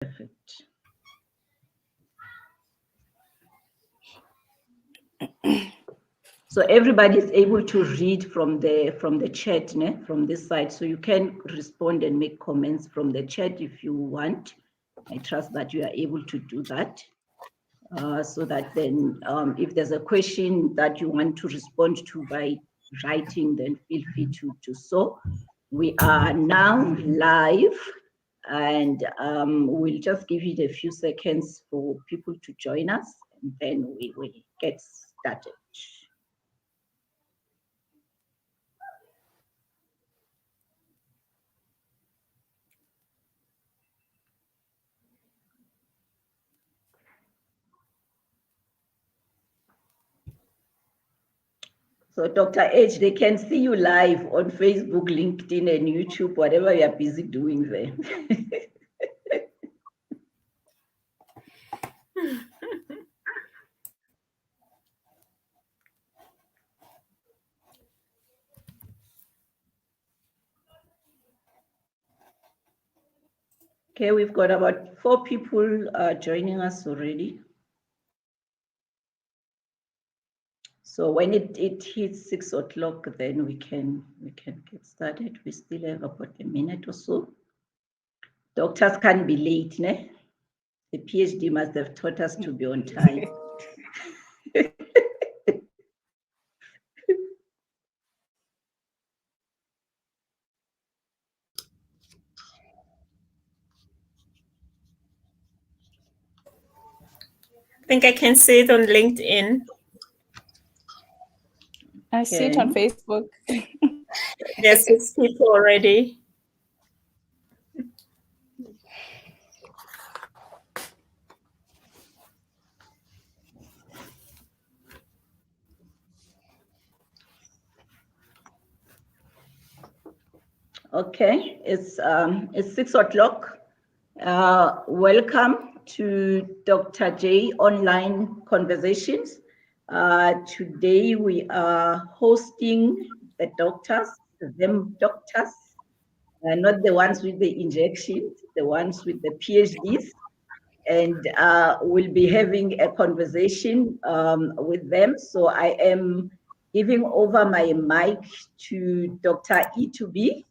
Perfect. So everybody is able to read from the chat, from this side. So you can respond and make comments from the chat if you want. I trust that you are able to do that. So that then if there's a question that you want to respond to by writing, then feel free to so. We are now live, and we'll just give it a few seconds for people to join us, and then we will get started. So Dr. H, they can see you live on Facebook, LinkedIn, and YouTube, whatever you are busy doing there. Okay, we've got about 4 people joining us already. So when it hits 6 o'clock, then we can get started. We still have about a minute or so. Doctors can't be late, ne? The PhD must have taught us to be on time. I think I can see it on LinkedIn. I see it on Facebook. There's 6 people already. Okay, it's 6 o'clock. Welcome to Dr. J Online Conversations. Today we are hosting the doctors, not the ones with the injections, the ones with the PhDs. And we'll be having a conversation with them. So I am giving over my mic to Dr. E2B.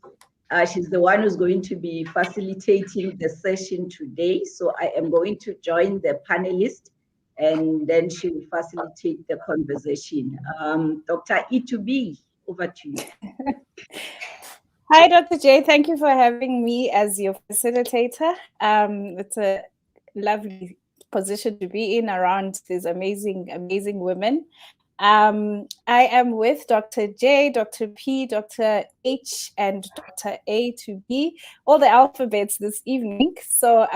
She's the one who's going to be facilitating the session today. So I am going to join the panelists, and then she will facilitate the conversation. Dr. E2B, over to you. Hi, Dr. J. Thank you for having me as your facilitator. It's a lovely position to be in around these amazing, amazing women. I am with Dr. J, Dr. P, Dr. H, and Dr. A to B, all the alphabets this evening. So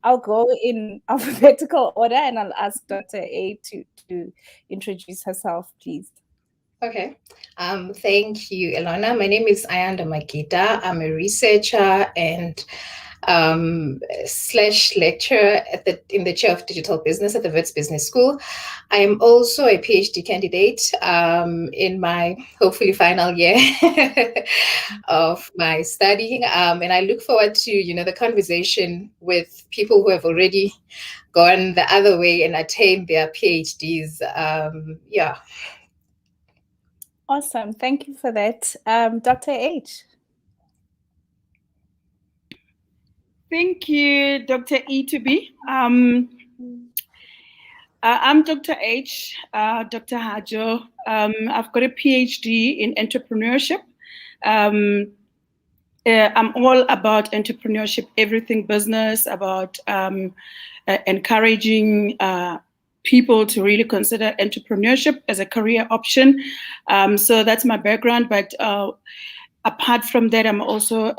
I'll go in alphabetical order, and I'll ask Dr. A to introduce herself, please. Okay. Thank you, Ilona. My name is Ayanda Magida. I'm a researcher and / lecturer in the chair of digital business at the Wits Business School. I am also a PhD candidate in my hopefully final year of my studying, and I look forward to the conversation with people who have already gone the other way and attained their PhDs. Yeah. Awesome. Thank you for that. Dr. H. Thank you, Dr. E2B. I'm Dr. H, Dr. Hajo. I've got a PhD in entrepreneurship. I'm all about entrepreneurship, everything business, about encouraging people to really consider entrepreneurship as a career option. So that's my background. But apart from that, I'm also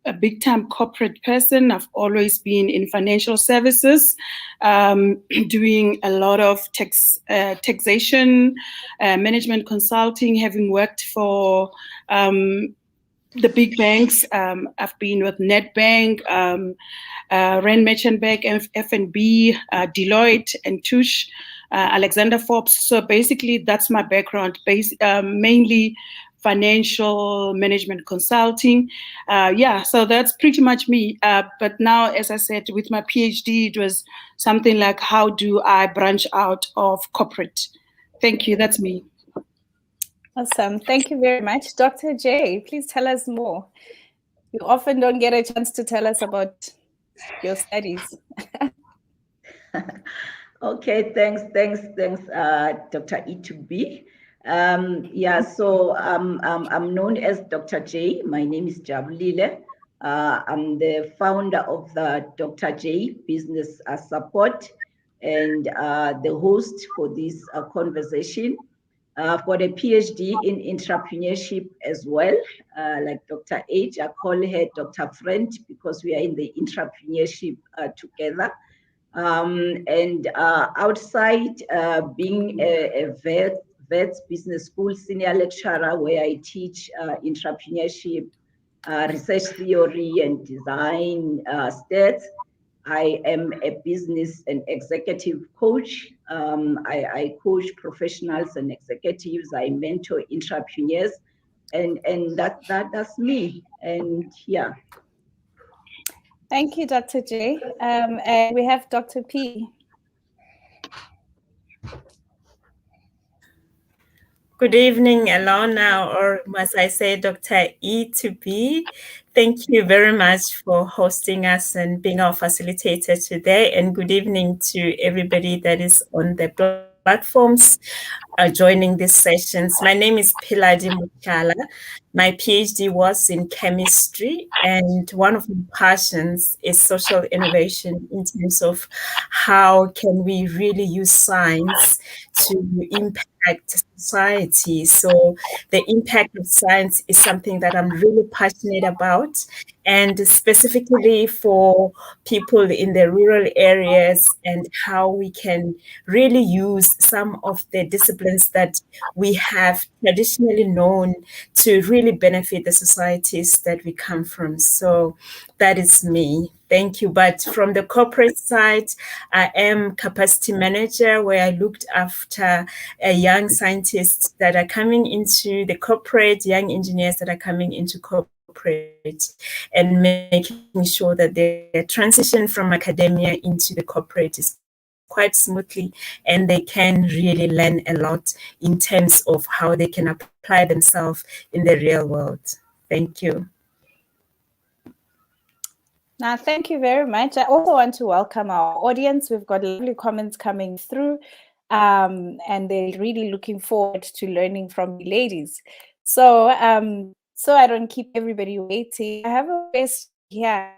a big-time corporate person. I've always been in financial services, doing a lot of taxation, management consulting, having worked for the big banks. I've been with Nedbank, Rand Merchant Bank, FNB, Deloitte, and Touche, Alexander Forbes. So basically, that's my background, mainly financial management consulting. So that's pretty much me. But now, as I said, with my PhD, it was something like, how do I branch out of corporate? Thank you. That's me. Awesome. Thank you very much. Dr. J, please tell us more. You often don't get a chance to tell us about your studies. Okay, thanks, Dr. E2B. So I'm known as Dr. J. My name is Jabulile. I'm the founder of the Dr. J Business Support and the host for this conversation. For the PhD in entrepreneurship as well, like Dr. H, I call her Dr. Friend because we are in the entrepreneurship together. And outside being a Wits Business School senior lecturer where I teach entrepreneurship, research theory and design stats, I am a business and executive coach. I coach professionals and executives. I mentor entrepreneurs, and that's me. And yeah. Thank you, Dr. J. And we have Dr. P. Good evening, Alana, or must I say Dr. E2B. Thank you very much for hosting us and being our facilitator today. And good evening to everybody that is on the platforms joining these sessions. My name is Piladi Mukala. My PhD was in chemistry, and one of my passions is social innovation in terms of how can we really use science to impact society. So the impact of science is something that I'm really passionate about, and specifically for people in the rural areas and how we can really use some of the disciplines that we have traditionally known to really benefit the societies that we come from. So that is me. Thank you. But from the corporate side, I am capacity manager where I looked after young scientists that are coming into the corporate, young engineers that are coming into corporate, and making sure that their transition from academia into the corporate is quite smoothly and they can really learn a lot in terms of how they can apply themselves in the real world. Thank you. Now, thank you very much. I also want to welcome our audience. We've got lovely comments coming through, and they're really looking forward to learning from you ladies. So, so I don't keep everybody waiting, I have a question here.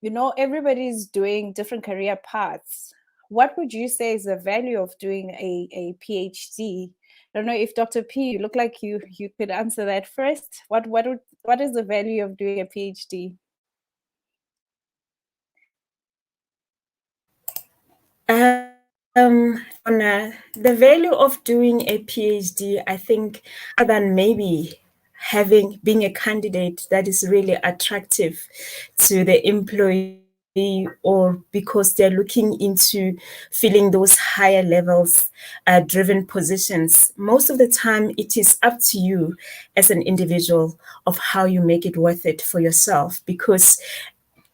You know, everybody's doing different career paths. What would you say is the value of doing a PhD? I don't know if Dr. P, you look like you could answer that first. What is the value of doing a PhD? The value of doing a PhD, I think, other than maybe being a candidate that is really attractive to the employee, or because they're looking into filling those higher levels driven positions. Most of the time, it is up to you as an individual of how you make it worth it for yourself, because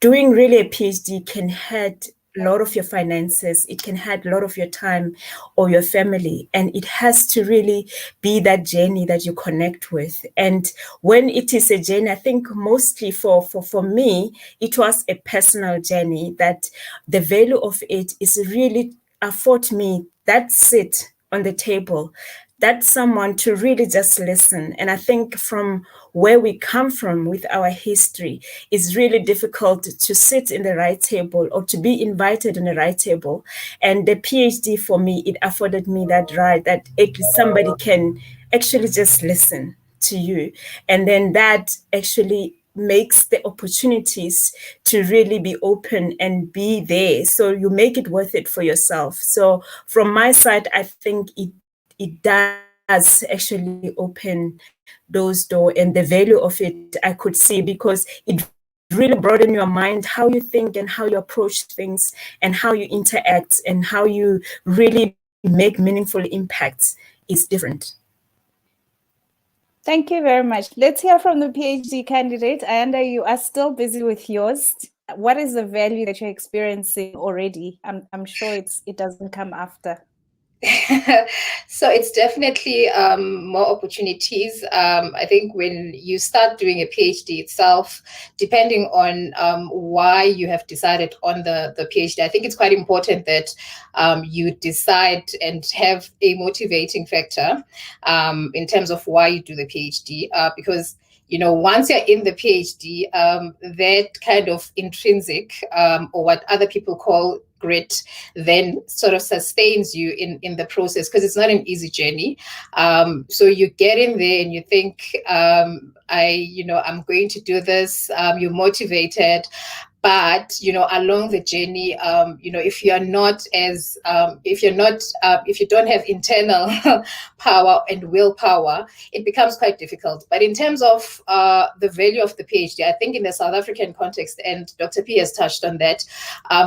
doing really a PhD can hurt a lot of your finances, it can hurt a lot of your time or your family, and it has to really be that journey that you connect with. And when it is a journey, I think mostly for me, it was a personal journey that the value of it is really afford me that sit on the table, that someone to really just listen. And I think from where we come from with our history, it's really difficult to sit in the right table or to be invited in the right table. And the PhD for me, it afforded me that right, that somebody can actually just listen to you. And then that actually makes the opportunities to really be open and be there. So you make it worth it for yourself. So from my side, I think it does actually open those doors, and the value of it I could see, because it really broaden your mind, how you think and how you approach things and how you interact and how you really make meaningful impacts is different. Thank you very much. Let's hear from the PhD candidate. Ayanda, you are still busy with yours. What is the value that you're experiencing already? I'm sure it doesn't come after. So it's definitely more opportunities. I think when you start doing a PhD itself, depending on why you have decided on the PhD, I think it's quite important that you decide and have a motivating factor in terms of why you do the PhD, because once you're in the PhD, that kind of intrinsic, or what other people call grit, then sort of sustains you in the process, because it's not an easy journey. So you get in there and you think, I'm going to do this. You're motivated. But along the journey, if you don't have internal power and willpower, it becomes quite difficult. But in terms of the value of the PhD, I think in the South African context, and Dr. P has touched on that,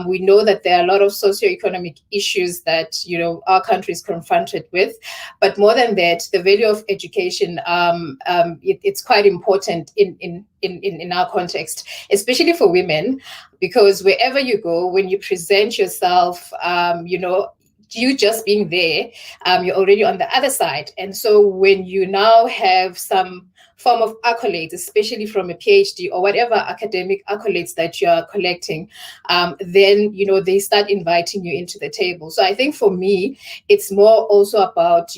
we know that there are a lot of socioeconomic issues that our country is confronted with. But more than that, the value of education, it's quite important in our context, especially for women, because wherever you go, when you present yourself, you just being there, you're already on the other side. And so when you now have some form of accolades, especially from a PhD or whatever academic accolades that you are collecting, then they start inviting you into the table. So I think for me, it's more also about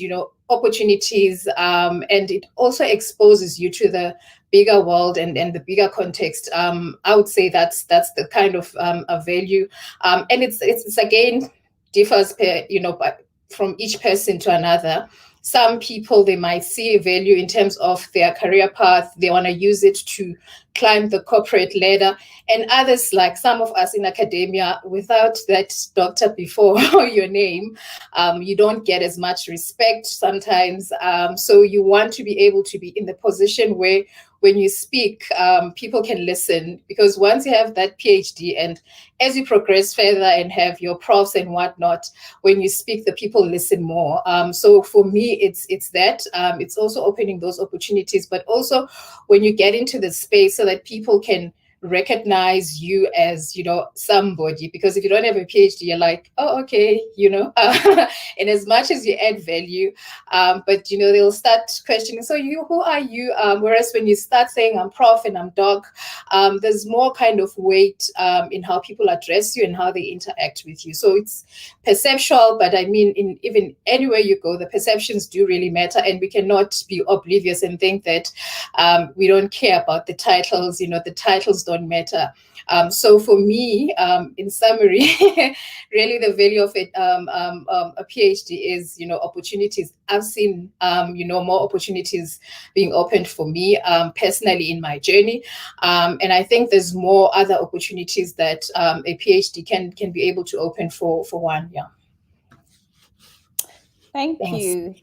opportunities, and it also exposes you to the bigger world and the bigger context. I would say that's the kind of a value, and it's again differs from each person to another. Some people, they might see a value in terms of their career path. They want to use it to climb the corporate ladder. And others, like some of us in academia, without that doctor before your name, you don't get as much respect sometimes. So you want to be able to be in the position where when you speak, people can listen, because once you have that PhD and as you progress further and have your profs and whatnot, when you speak, the people listen more. So for me, it's that. It's also opening those opportunities, but also when you get into the space so that people can recognize you as somebody, because if you don't have a PhD, you're like, oh, okay, and as much as you add value, but they'll start questioning, so who are you? Whereas when you start saying I'm prof and I'm doc, there's more kind of weight in how people address you and how they interact with you. So it's perceptual, but I mean, even anywhere you go, the perceptions do really matter, and we cannot be oblivious and think that we don't care about the titles. The titles don't matter. So for me, in summary, really the value of it, a PhD is, opportunities. I've seen, more opportunities being opened for me personally in my journey. And I think there's more other opportunities that a PhD can be able to open for one. Yeah. Thanks. Thanks. You.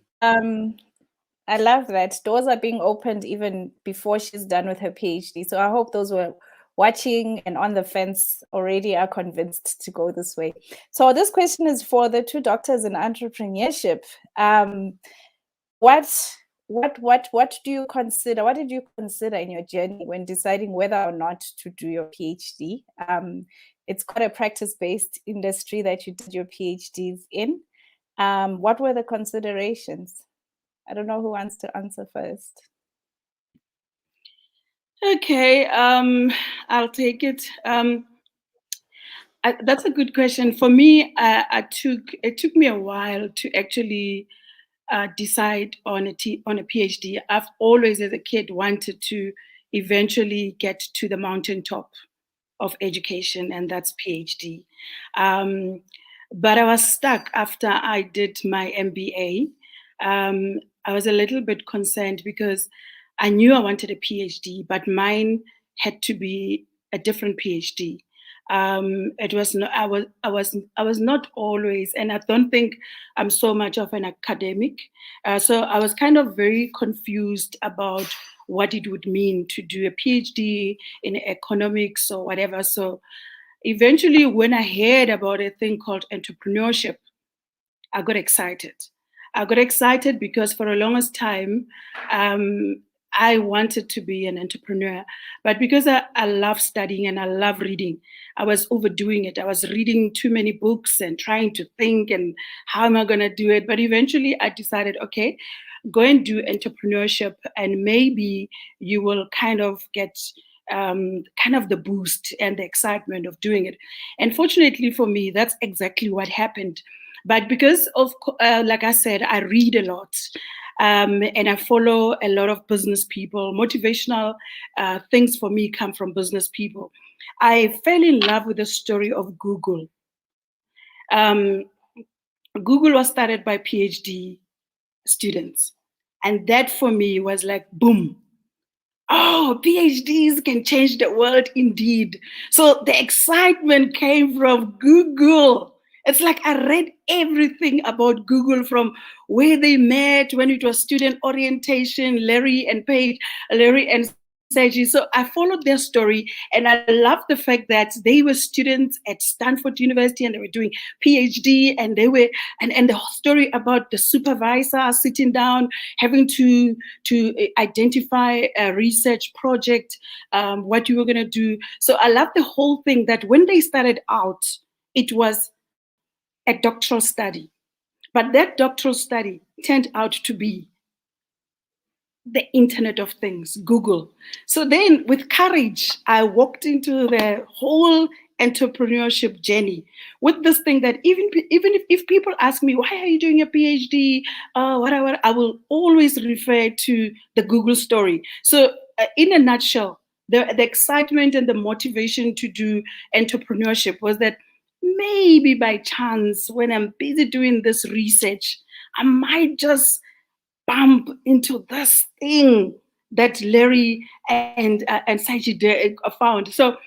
I love that. Doors are being opened even before she's done with her PhD. So I hope those who are watching and on the fence already are convinced to go this way. So this question is for the two doctors in entrepreneurship. What do you consider? What did you consider in your journey when deciding whether or not to do your PhD? It's quite a practice-based industry that you did your PhDs in. What were the considerations? I don't know who wants to answer first. Okay, I'll take it. That's a good question. For me, it took me a while to actually decide on a PhD. I've always, as a kid, wanted to eventually get to the mountaintop of education, and that's PhD. But I was stuck after I did my MBA. I was a little bit concerned because I knew I wanted a PhD, but mine had to be a different PhD. It was not, I was not always, and I don't think I'm so much of an academic. So I was kind of very confused about what it would mean to do a PhD in economics or whatever. So eventually, when I heard about a thing called entrepreneurship, I got excited. I got excited because for the longest time, I wanted to be an entrepreneur. But because I love studying and I love reading, I was overdoing it. I was reading too many books and trying to think and how am I going to do it? But eventually I decided, okay, go and do entrepreneurship and maybe you will kind of get kind of the boost and the excitement of doing it. And fortunately for me, that's exactly what happened. But because of, like I said, I read a lot. And I follow a lot of business people. Motivational things for me come from business people. I fell in love with the story of Google. Google was started by PhD students. And that for me was like, boom. Oh, PhDs can change the world indeed. So the excitement came from Google. It's like I read everything about Google from where they met, when it was student orientation, Larry and Sergi. So I followed their story and I loved the fact that they were students at Stanford University and they were doing PhD and they were, and the whole story about the supervisor sitting down, having to identify a research project, what you were going to do. So I love the whole thing that when they started out, it was a doctoral study. But that doctoral study turned out to be the Internet of Things, Google. So then with courage, I walked into the whole entrepreneurship journey with this thing that even if people ask me, why are you doing a PhD, whatever, I will always refer to the Google story. So in a nutshell, the excitement and the motivation to do entrepreneurship was that maybe by chance, when I'm busy doing this research, I might just bump into this thing that Larry and Saji found. So,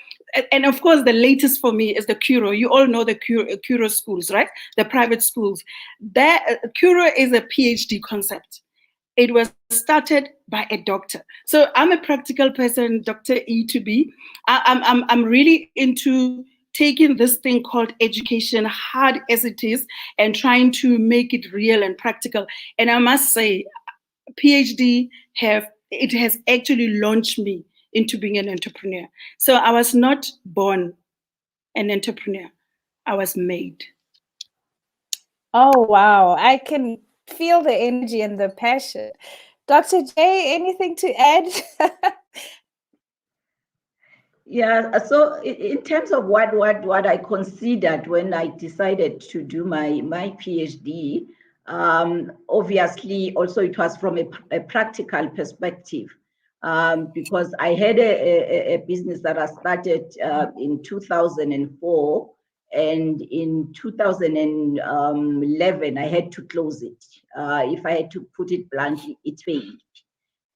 and of course, the latest for me is the Curo. You all know the Curo schools, right? The private schools. That Curo is a PhD concept. It was started by a doctor. So I'm a practical person, Dr. E to B. I'm really into taking this thing called education, hard as it is, and trying to make it real and practical. And I must say, PhD has actually launched me into being an entrepreneur. So I was not born an entrepreneur. I was made. Oh, wow. I can feel the energy and the passion. Dr. J, anything to add? Yeah, so in terms of what I considered when I decided to do my PhD, obviously also it was from a practical perspective, because I had a business that I started in 2004, and in 2011 I had to close it. If I had to put it bluntly, it failed,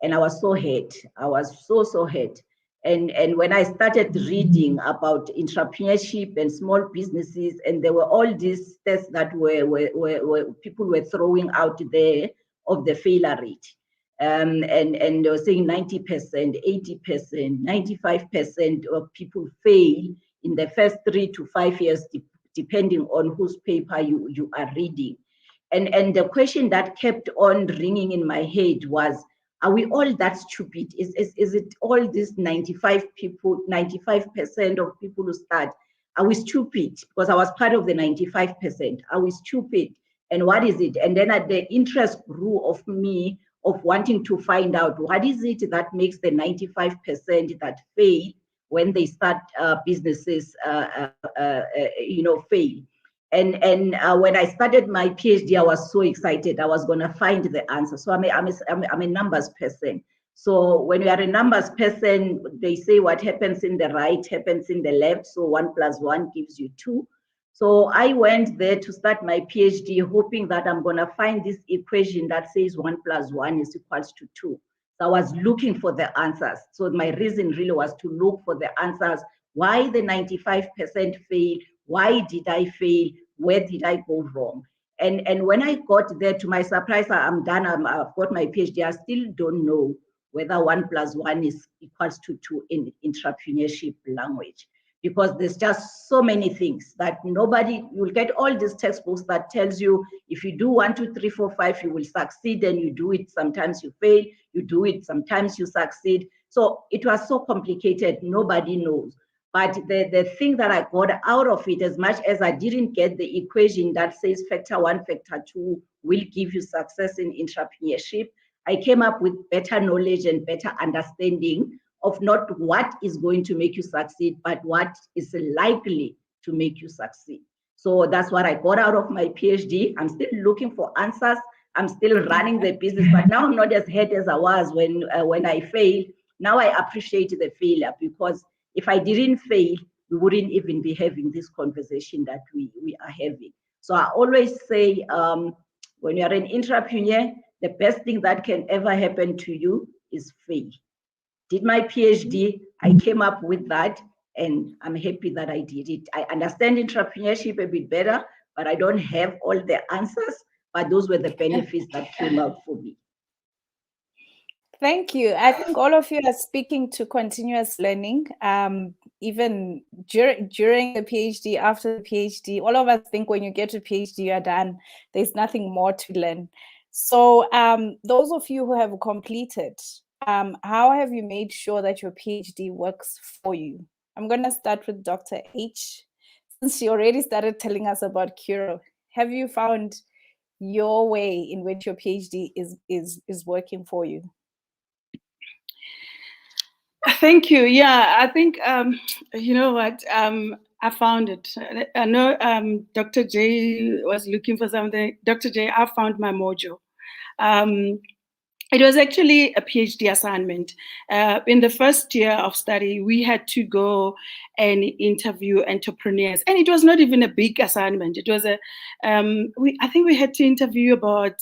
and I was so hurt. I was so hurt. And when I started reading about entrepreneurship and small businesses, and there were all these tests that were people were throwing out there of the failure rate. And they were saying 90%, 80%, 95% of people fail in the first 3 to 5 years, depending on whose paper you are reading. And the question that kept on ringing in my head was, are we all that stupid? Is it all these 95% of people who start? Are we stupid? Because I was part of the 95%. Are we stupid? And what is it? And then the interest grew of me of wanting to find out what is it that makes the 95% that fail when they start businesses, fail. And when I started my PhD, I was so excited. I was going to find the answer. So I'm a numbers person. So when you are a numbers person, they say what happens in the right happens in the left. So 1 + 1 gives you 2. So I went there to start my PhD, hoping that I'm going to find this equation that says 1 + 1 is equals to 2. So I was looking for the answers. So my reason really was to look for the answers. Why the 95% fail? Why did I fail? Where did I go wrong? And when I got there, to my surprise, I'm done. I've got my PhD. I still don't know whether 1 + 1 is equals to 2 in entrepreneurship language. because there's just so many things that you'll get all these textbooks that tells you if you do 1, 2, 3, 4, 5, you will succeed, and you do it. Sometimes you fail, you do it, sometimes you succeed. So it was so complicated, nobody knows. But the thing that I got out of it, as much as I didn't get the equation that says factor 1, factor 2 will give you success in entrepreneurship, I came up with better knowledge and better understanding of not what is going to make you succeed, but what is likely to make you succeed. So that's what I got out of my PhD. I'm still looking for answers. I'm still running the business, but now I'm not as hurt as I was when I failed. Now I appreciate the failure, because if I didn't fail, we wouldn't even be having this conversation that we are having. So I always say, when you're an entrepreneur, the best thing that can ever happen to you is fail. Did my PhD, I came up with that, and I'm happy that I did it. I understand entrepreneurship a bit better, but I don't have all the answers, but those were the benefits that came out for me. Thank you. I think all of you are speaking to continuous learning. Even during the PhD, after the PhD, all of us think when you get to PhD, you are done. There's nothing more to learn. So those of you who have completed, how have you made sure that your PhD works for you? I'm going to start with Dr. H. Since she already started telling us about Curo, have you found your way in which your PhD is working for you? Thank you. Yeah, I think, you know what, I found it. I know Dr. J was looking for something. Dr. J, I found my mojo. It was actually a PhD assignment. In the first year of study, we had to go and interview entrepreneurs. And it was not even a big assignment. It was I think we had to interview about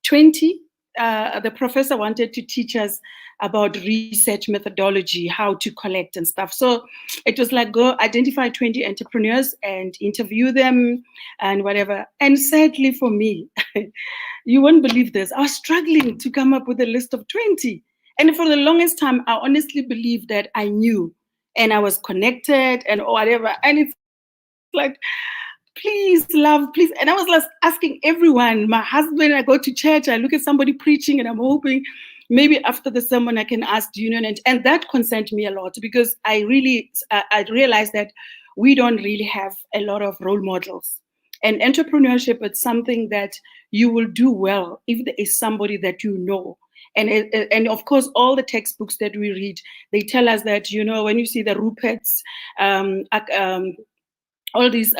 20. The professor wanted to teach us about research methodology, how to collect and stuff. So it was like, go identify 20 entrepreneurs and interview them and whatever. And sadly for me, you won't believe this, I was struggling to come up with a list of 20. And for the longest time, I honestly believed that I knew and I was connected and whatever. And it's like, please, love, please. And I was like asking everyone, my husband, I go to church, I look at somebody preaching, and I'm hoping maybe after the sermon I can ask, do you know? And that concerned me a lot, because I realized that we don't really have a lot of role models. And entrepreneurship is something that you will do well if there is somebody that you know. And of course, all the textbooks that we read, they tell us that, you know, when you see the Ruperts, all these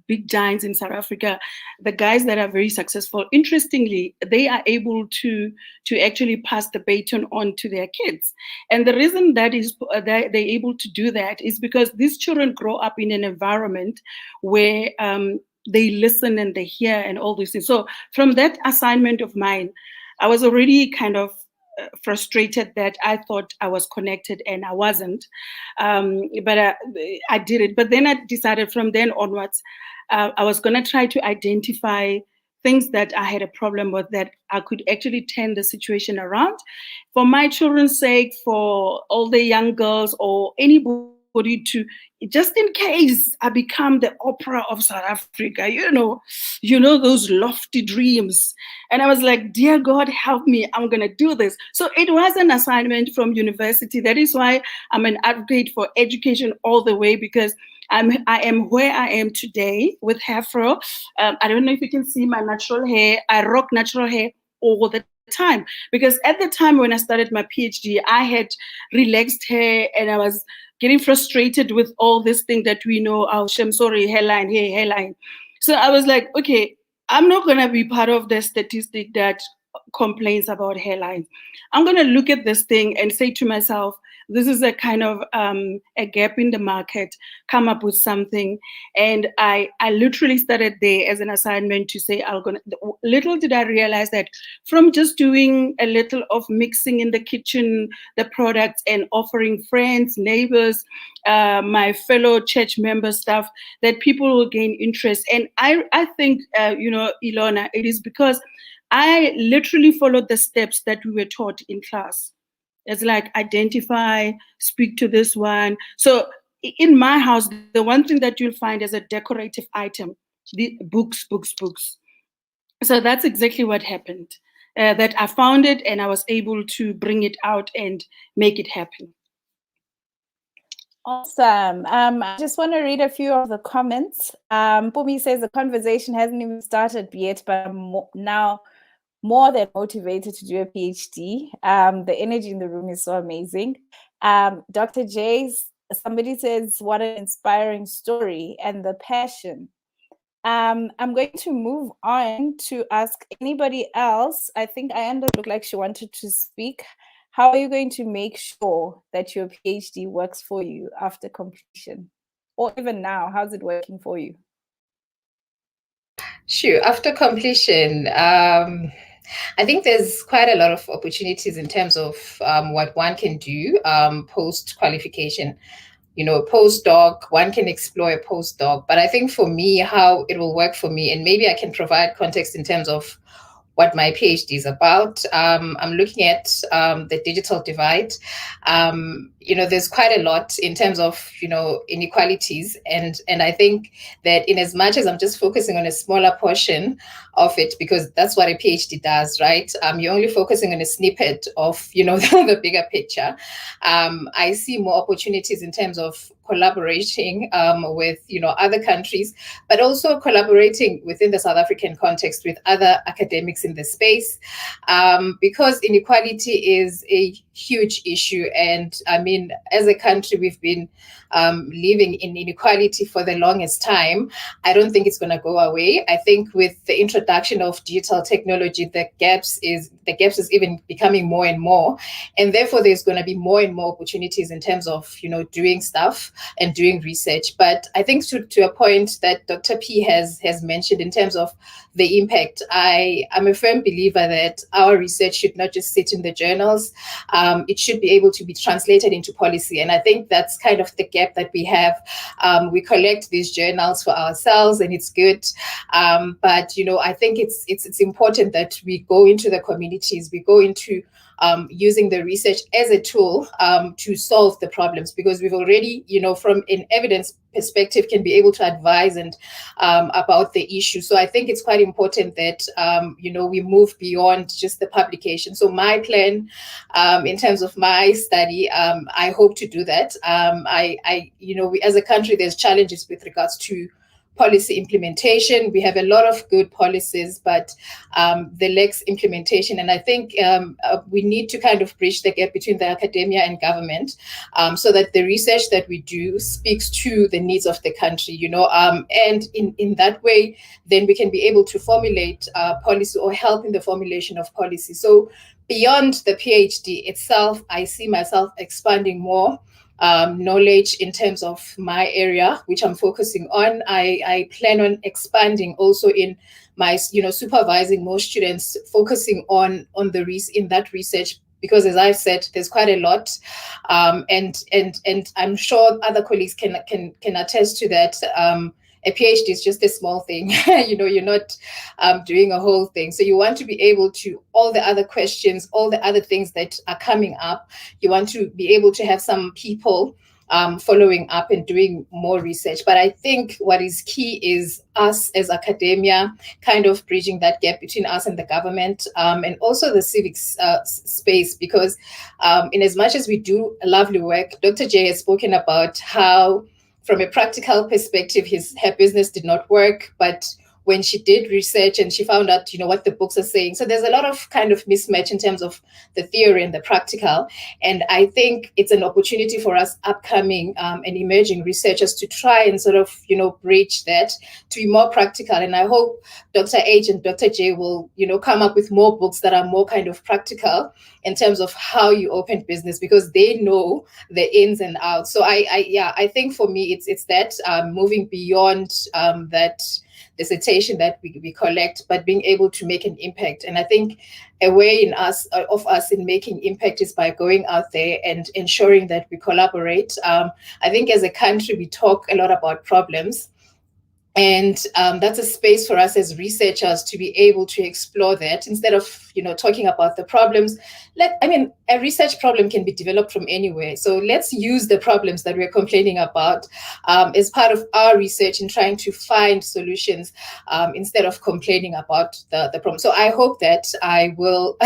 big giants in South Africa, the guys that are very successful, interestingly, they are able to actually pass the baton on to their kids. And the reason that is that they're able to do that is because these children grow up in an environment where they listen and they hear and all these things. So from that assignment of mine, I was already kind of frustrated that I thought I was connected and I wasn't, but I did it. But then I decided from then onwards, I was going to try to identify things that I had a problem with, that I could actually turn the situation around for my children's sake, for all the young girls or anybody, to, just in case I become the Oprah of South Africa, you know those lofty dreams. And I was like, dear God, help me, I'm gonna do this. So it was an assignment from university. That is why I'm an advocate for education all the way, because I am where I am today with Afro. I don't know if you can see my natural hair. I rock natural hair all the time, because at the time when I started my PhD, I had relaxed hair and I was getting frustrated with all this thing that we know, oh, I'm sorry, hairline, hey, hairline. So I was like, okay, I'm not going to be part of the statistic that complains about hairline. I'm going to look at this thing and say to myself, this is a kind of a gap in the market, come up with something. And I literally started there as an assignment to say, little did I realize that from just doing a little of mixing in the kitchen, the products, and offering friends, neighbors, my fellow church member stuff, that people will gain interest. And I think, Ilona, it is because I literally followed the steps that we were taught in class. It's like identify, speak to this one. So in my house, the one thing that you'll find as a decorative item, the books, books, books. So that's exactly what happened. That I found it and I was able to bring it out and make it happen. Awesome. I just want to read a few of the comments. Pumi says the conversation hasn't even started yet, but I'm now more than motivated to do a PhD. The energy in the room is so amazing. Dr. J, somebody says, what an inspiring story and the passion. I'm going to move on to ask anybody else. I think Ayanda looked like she wanted to speak. How are you going to make sure that your PhD works for you after completion? Or even now, how's it working for you? Sure. After completion, I think there's quite a lot of opportunities in terms of what one can do post-qualification. You know, postdoc, one can explore a postdoc. But I think for me, how it will work for me, and maybe I can provide context in terms of what my PhD is about. I'm looking at the digital divide. You know, there's quite a lot in terms of, you know, inequalities. And I think that in as much as I'm just focusing on a smaller portion of it, because that's what a PhD does, right? You're only focusing on a snippet of, you know, the bigger picture. I see more opportunities in terms of collaborating with, you know, other countries, but also collaborating within the South African context with other academics in the space, because inequality is a huge issue. And I mean, as a country, we've been living in inequality for the longest time. I don't think it's going to go away. I think with the introduction of digital technology, the gaps is even becoming more and more, and therefore there's going to be more and more opportunities in terms of, you know, doing stuff and doing research. But I think to a point that Dr. P has mentioned in terms of the impact, I'm a firm believer that our research should not just sit in the journals. It should be able to be translated into policy. And I think that's kind of the gap that we have. We collect these journals for ourselves, and it's good. But, you know, I think it's important that we go into the communities, we go into using the research as a tool to solve the problems, because we've already, you know, from an evidence perspective, can be able to advise and about the issue. So I think it's quite important that, you know, we move beyond just the publication. So my plan in terms of my study, I hope to do that. You know, we, as a country, there's challenges with regards to policy implementation. We have a lot of good policies, but the lacks implementation. And I think we need to kind of bridge the gap between the academia and government, so that the research that we do speaks to the needs of the country, you know, and in that way, then we can be able to formulate policy or help in the formulation of policy. So beyond the PhD itself, I see myself expanding more knowledge in terms of my area, which I'm focusing on. I plan on expanding also in my, you know, supervising more students, focusing on in that research, because as I've said, there's quite a lot, and I'm sure other colleagues can attest to that. A PhD is just a small thing. You know, you're not doing a whole thing. So you want to be able to, all the other questions, all the other things that are coming up, you want to be able to have some people following up and doing more research. But I think what is key is us as academia kind of bridging that gap between us and the government, and also the civics space, because in as much as we do lovely work, Dr. J has spoken about how, from a practical perspective, her business did not work, but when she did research and she found out, you know, what the books are saying. So there's a lot of kind of mismatch in terms of the theory and the practical. And I think it's an opportunity for us upcoming and emerging researchers to try and sort of, you know, bridge that to be more practical. And I hope Dr. H and Dr. J will, you know, come up with more books that are more kind of practical in terms of how you open business, because they know the ins and outs. So I think for me, it's that moving beyond that dissertation that we collect, but being able to make an impact. And I think a way of us in making impact is by going out there and ensuring that we collaborate. I think as a country, we talk a lot about problems, And that's a space for us as researchers to be able to explore that instead of, talking about the problems. A research problem can be developed from anywhere. So let's use the problems that we're complaining about as part of our research in trying to find solutions instead of complaining about the problem. So I hope that I will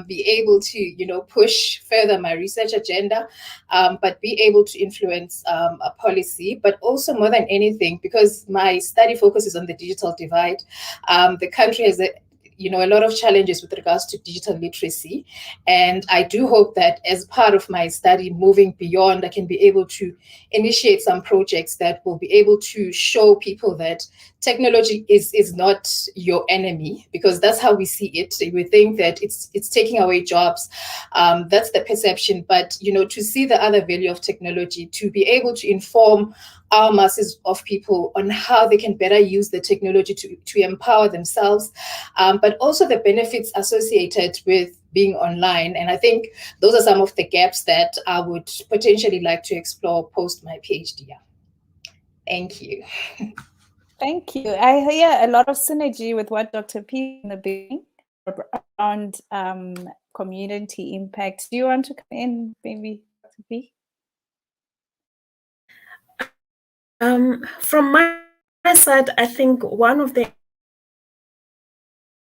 be able to, push further my research agenda, but be able to influence a policy, but also more than anything, because my study focuses on the digital divide. The country has a lot of challenges with regards to digital literacy. And I do hope that as part of my study moving beyond, I can be able to initiate some projects that will be able to show people that technology is not your enemy, because that's how we see it. We think that it's taking away jobs. That's the perception. But, to see the other value of technology, to be able to inform our masses of people on how they can better use the technology to empower themselves, but also the benefits associated with being online. And I think those are some of the gaps that I would potentially like to explore post my PhD. Thank you. Thank you. I hear a lot of synergy with what Dr. P in the beginning around community impact. Do you want to come in, maybe, Dr. P? From my side, I think one of the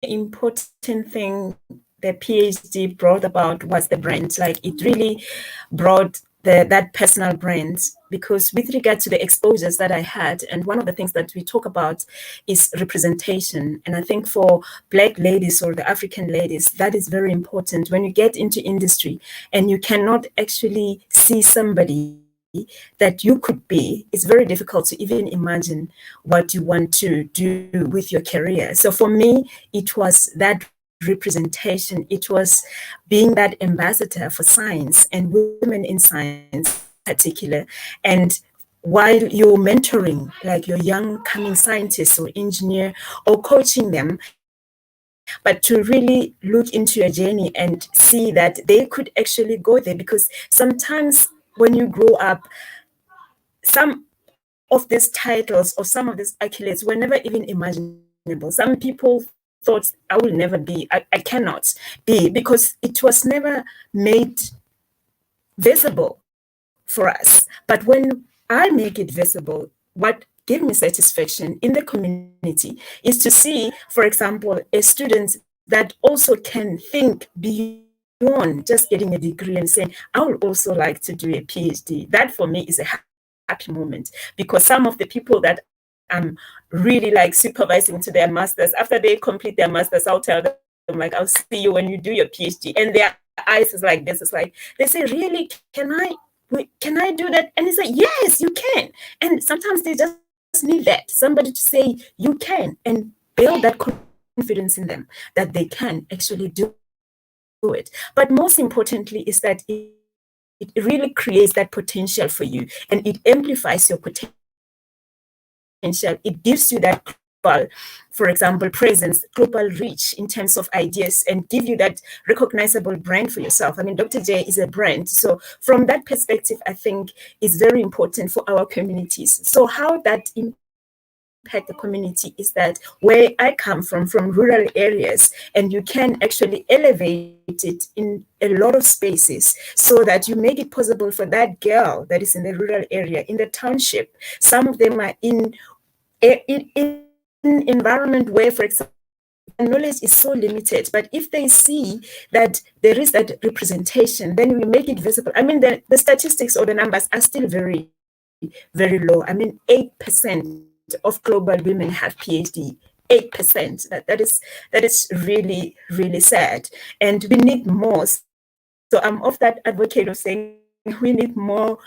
important thing the PhD brought about was the brand. Like, it really brought that personal brand, because with regard to the exposures that I had, and one of the things that we talk about is representation. And I think for Black ladies or the African ladies, that is very important. When you get into industry and you cannot actually see somebody that you could be, it's very difficult to even imagine what you want to do with your career. So for me, it was that representation. It was being that ambassador for science and women in science in particular. And while you're mentoring like your young coming scientists or engineer, or coaching them, but to really look into your journey and see that they could actually go there. Because sometimes when you grow up, some of these titles or some of these accolades were never even imaginable. Some people thought I will never be, I cannot be, because it was never made visible for us. But when I make it visible, what gave me satisfaction in the community is to see, for example, a student that also can think beyond just getting a degree and saying, I would also like to do a PhD. That for me is a happy moment, because some of the people that I'm really like supervising to their masters, after they complete their masters, I'll tell them, like, I'll see you when you do your PhD. And their eyes is like this. It's like, they say, really, can I do that? And they say, yes, you can. And sometimes they just need that, somebody to say you can, and build that confidence in them that they can actually do it. But most importantly is that it really creates that potential for you, and it amplifies your potential. It gives you that global, for example, presence, global reach in terms of ideas, and give you that recognizable brand for yourself. I mean, Dr. J is a brand. So from that perspective, I think it's very important for our communities. So how that impact the community is that where I come from rural areas, and you can actually elevate it in a lot of spaces, so that you make it possible for that girl that is in the rural area, in the township. Some of them are in environment where, for example, knowledge is so limited, but if they see that there is that representation, then we make it visible. I mean, the statistics or the numbers are still very, very low. I mean, 8% of global women have PhD. 8%. That is really, really sad, and we need more. So I'm of that advocate of saying we need more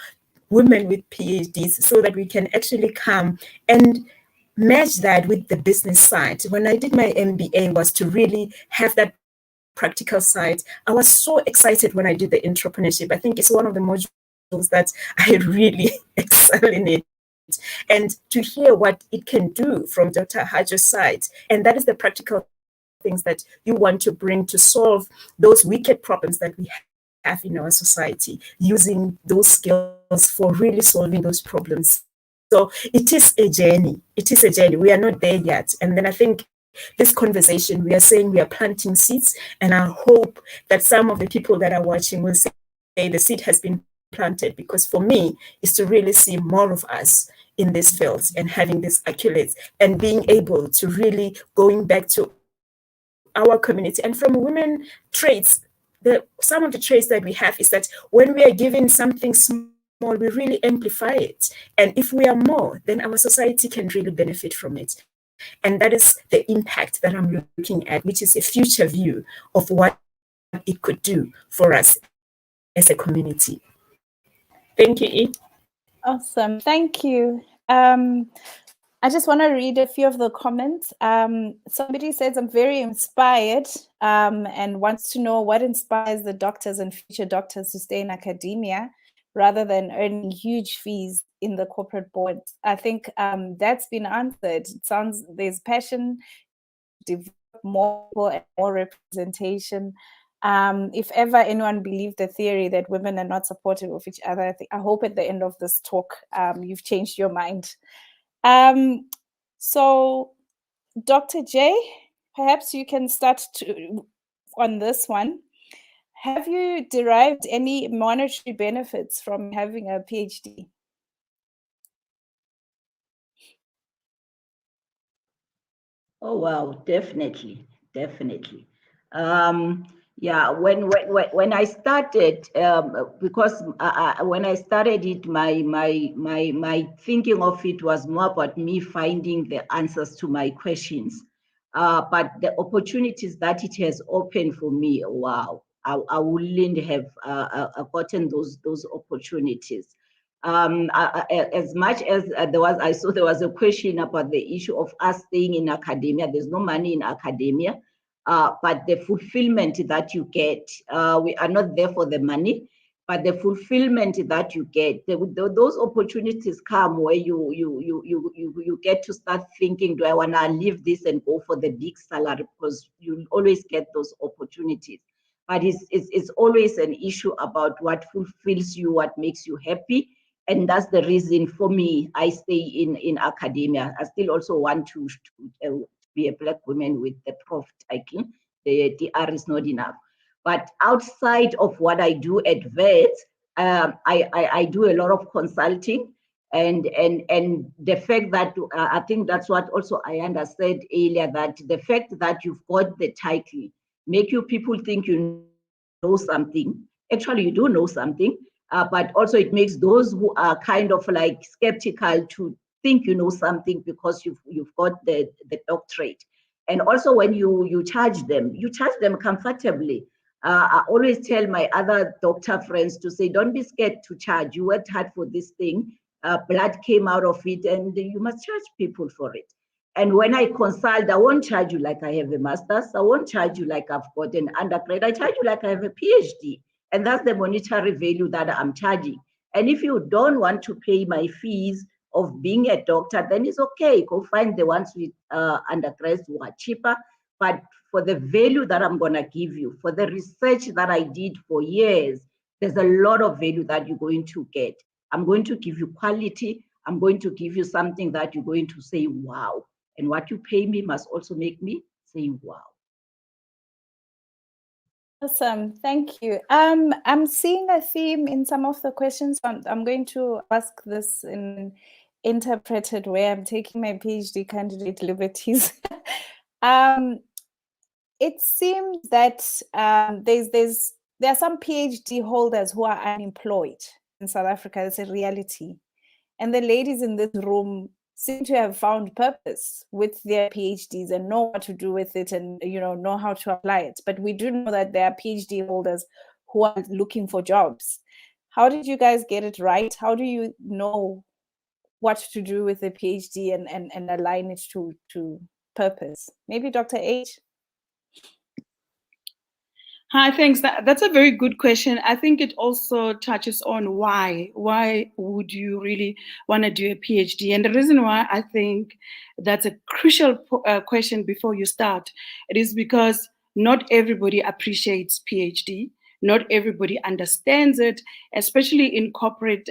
women with PhDs, so that we can actually come and match that with the business side. When I did my MBA, was to really have that practical side. I was so excited when I did the entrepreneurship. I think it's one of the modules that I really excel in it. And to hear what it can do from Dr. Hajo's side, and that is the practical things that you want to bring to solve those wicked problems that we have in our society, using those skills for really solving those problems So it is a journey. It is a journey. We are not there yet. And then I think this conversation, we are saying we are planting seeds, and I hope that some of the people that are watching will say the seed has been planted, because for me, is to really see more of us in these fields and having these accolades and being able to really going back to our community. And from women traits, some of the traits that we have is that when we are given something small, we really amplify it. And if we are more, then our society can really benefit from it. And that is the impact that I'm looking at, which is a future view of what it could do for us as a community. Thank you, E. Awesome. Thank you. I just want to read a few of the comments. Somebody says, I'm very inspired and wants to know what inspires the doctors and future doctors to stay in academia rather than earning huge fees in the corporate board. I think that's been answered. It sounds there's passion, develop more people and more representation. If ever anyone believed the theory that women are not supportive of each other, I hope at the end of this talk, you've changed your mind. So Dr. J, perhaps you can start on this one. Have you derived any monetary benefits from having a PhD? Oh, wow, definitely, definitely. Yeah, when I started, because when I started it, my thinking of it was more about me finding the answers to my questions. But the opportunities that it has opened for me, wow, I wouldn't have gotten those opportunities. As much as I saw there was a question about the issue of us staying in academia. There's no money in academia, but the fulfillment that you get, we are not there for the money, but the fulfillment that you get, those opportunities come where you get to start thinking, do I want to leave this and go for the big salary? Because you always get those opportunities. But it's always an issue about what fulfills you, what makes you happy. And that's the reason for me, I stay in academia. I still also want to be a Black woman with the prof title. The DR is not enough. But outside of what I do at VET, I do a lot of consulting. And the fact that I think that's what also Ayanda said earlier, that the fact that you've got the title make you people think you know something. Actually, you do know something. But also it makes those who are kind of like skeptical to think you know something because you've got the doctorate. And also when you charge them comfortably. I always tell my other doctor friends to say, don't be scared to charge. You worked hard for this thing. Blood came out of it, and you must charge people for it. And when I consult, I won't charge you like I have a master's. I won't charge you like I've got an undergrad. I charge you like I have a PhD. And that's the monetary value that I'm charging. And if you don't want to pay my fees of being a doctor, then it's okay. Go find the ones with undergrads who are cheaper. But for the value that I'm going to give you, for the research that I did for years, there's a lot of value that you're going to get. I'm going to give you quality. I'm going to give you something that you're going to say, wow. And what you pay me must also make me say, wow. Awesome, thank you. I'm seeing a theme in some of the questions. I'm going to ask this in interpreted way. I'm taking my PhD candidate liberties. It seems that there are some PhD holders who are unemployed in South Africa. It's a reality, and the ladies in this room seem to have found purpose with their PhDs and know what to do with it, and know how to apply it. But we do know that there are PhD holders who are looking for jobs. How did you guys get it right? How do you know what to do with the PhD and align it to purpose? Maybe Dr. H. Hi, thanks. That's a very good question. I think it also touches on why. Why would you really want to do a PhD? And the reason why I think that's a crucial question before you start, it is because not everybody appreciates PhD. Not everybody understands it, especially in corporate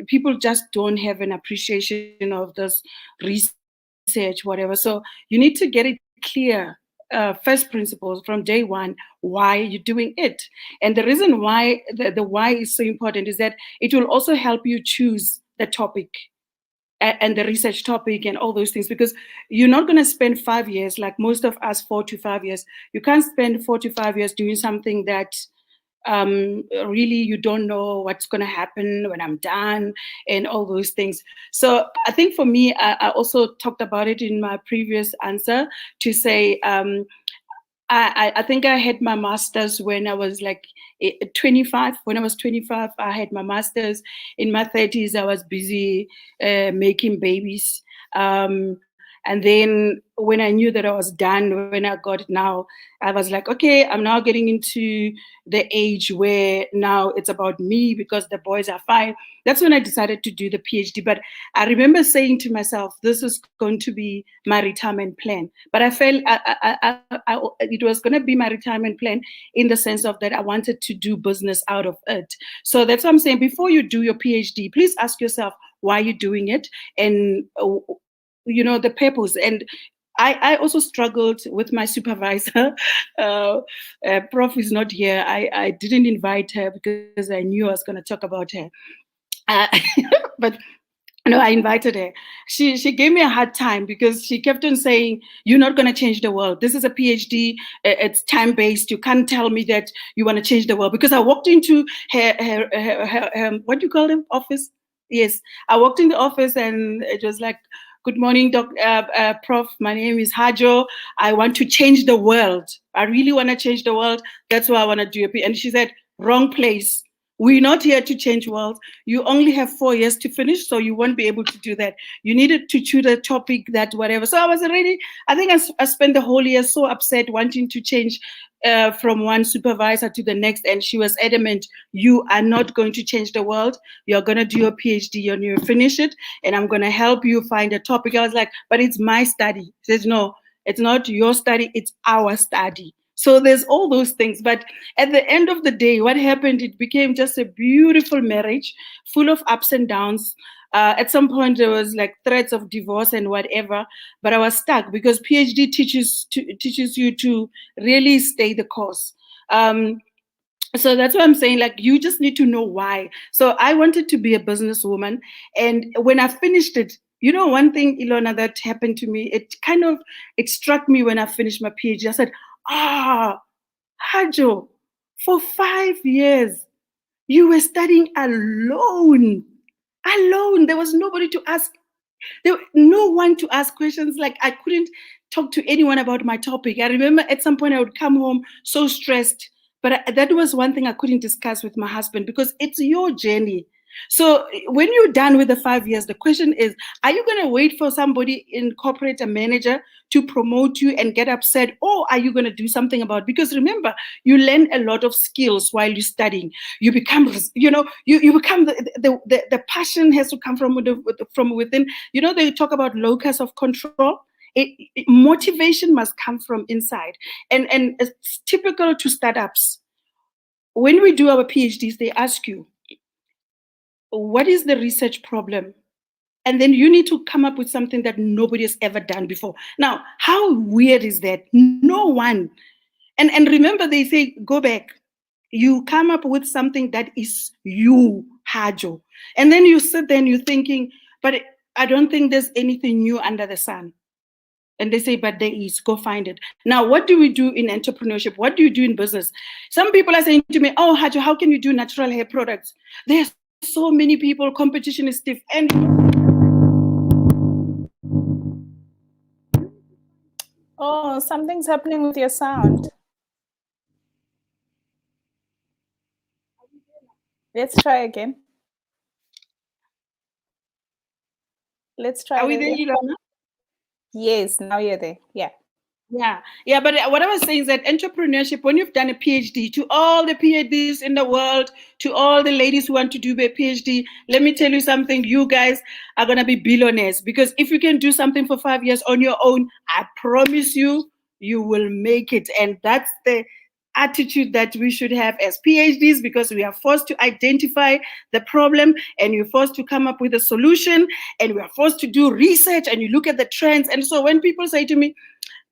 people just don't have an appreciation of this research, whatever. So you need to get it clear. First principles from day one, why you're doing it. And the reason why the why is so important is that it will also help you choose the topic and the research topic and all those things, because you're not going to spend 5 years, like most of us, 4 to 5 years. You can't spend 4 to 5 years doing something that really you don't know what's going to happen when I'm done and all those things. So I think for me, I also talked about it in my previous answer to say, I think I had my master's when I was like 25. When I was 25, I had my master's. In my 30s, I was busy making babies. And then when I knew that I was done, when I got it now, I was like, okay, I'm now getting into the age where now it's about me because the boys are fine. That's when I decided to do the PhD. But I remember saying to myself, this is going to be my retirement plan. But I felt it was going to be my retirement plan in the sense of that I wanted to do business out of it. So that's what I'm saying. Before you do your PhD, please ask yourself why you're doing it and the purpose. And I also struggled with my supervisor. Prof is not here. I didn't invite her because I knew I was going to talk about her. But no, I invited her. She gave me a hard time because she kept on saying, you're not going to change the world. This is a PhD. It's time-based. You can't tell me that you want to change the world. Because I walked into her what do you call them, office? Yes. I walked in the office and it was like, good morning, Prof. My name is Hajo. I want to change the world. I really want to change the world. That's why I want to do it. And she said, wrong place. We're not here to change world. You only have 4 years to finish, so you won't be able to do that. You needed to choose a topic that whatever. So I think I spent the whole year so upset wanting to change from one supervisor to the next. And she was adamant, you are not going to change the world. You're going to do your PhD and you finish it. And I'm going to help you find a topic. I was like, but it's my study. She says, no, it's not your study. It's our study. So there's all those things. But at the end of the day, what happened, it became just a beautiful marriage full of ups and downs. At some point, there was like threats of divorce and whatever, but I was stuck because PhD teaches you to really stay the course. So that's what I'm saying, like, you just need to know why. So I wanted to be a businesswoman. And when I finished it, one thing, Ilona, that happened to me, it struck me when I finished my PhD. I said, Hajo, for 5 years, you were studying alone. Alone. There was nobody to ask. No one to ask questions. Like, I couldn't talk to anyone about my topic. I remember at some point I would come home so stressed. But that was one thing I couldn't discuss with my husband because it's your journey. So when you're done with the 5 years, the question is, are you going to wait for somebody in corporate, a manager, to promote you and get upset, or are you going to do something about it? Because remember, you learn a lot of skills while you're studying. You become, you become the passion has to come from within. They talk about locus of control. Motivation must come from inside, and it's typical to startups. When we do our PhDs, they ask you, what is the research problem? And then you need to come up with something that nobody has ever done before. Now, how weird is that? No one. And remember, they say, go back. You come up with something that is you, Hajo. And then you sit there and you're thinking, but I don't think there's anything new under the sun. And they say, but there is, go find it. Now, what do we do in entrepreneurship? What do you do in business? Some people are saying to me, oh, Hajo, how can you do natural hair products? There's so many people, competition is stiff. And oh, something's happening with your sound. Let's try again. Let's try. Are we there, Ilona? Yes, now you're there. Yeah. Yeah. But what I was saying is that entrepreneurship, when you've done a PhD, to all the PhDs in the world, to all the ladies who want to do a PhD, let me tell you something, you guys are going to be billionaires. Because if you can do something for 5 years on your own, I promise you, you will make it. And attitude that we should have as PhDs, because we are forced to identify the problem and we're forced to come up with a solution, and we are forced to do research, and you look at the trends. And so when people say to me,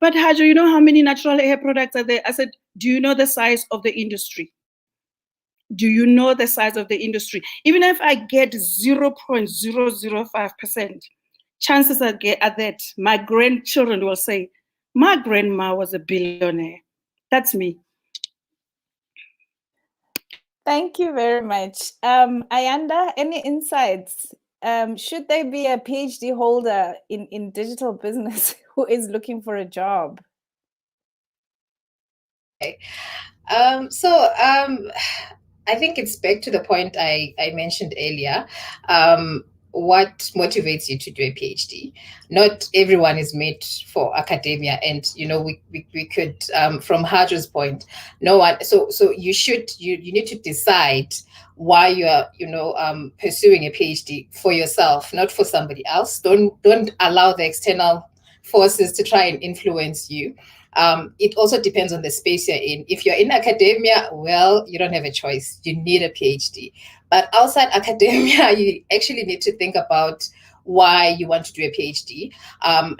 but Hajo, you know how many natural hair products are there? I said, do you know the size of the industry? Do you know the size of the industry? Even if I get 0.005%, chances are that my grandchildren will say, my grandma was a billionaire. That's me. Thank you very much. Ayanda, any insights? Should there be a PhD holder in digital business who is looking for a job? Okay. I think it's back to the point I mentioned earlier. What motivates you to do a PhD? Not everyone is made for academia, and we could, from Hajo's point, no one. So you need to decide why you are pursuing a PhD for yourself, not for somebody else. Don't allow the external forces to try and influence you. It also depends on the space you're in. If you're in academia, well, you don't have a choice. You need a PhD. But outside academia, you actually need to think about why you want to do a PhD.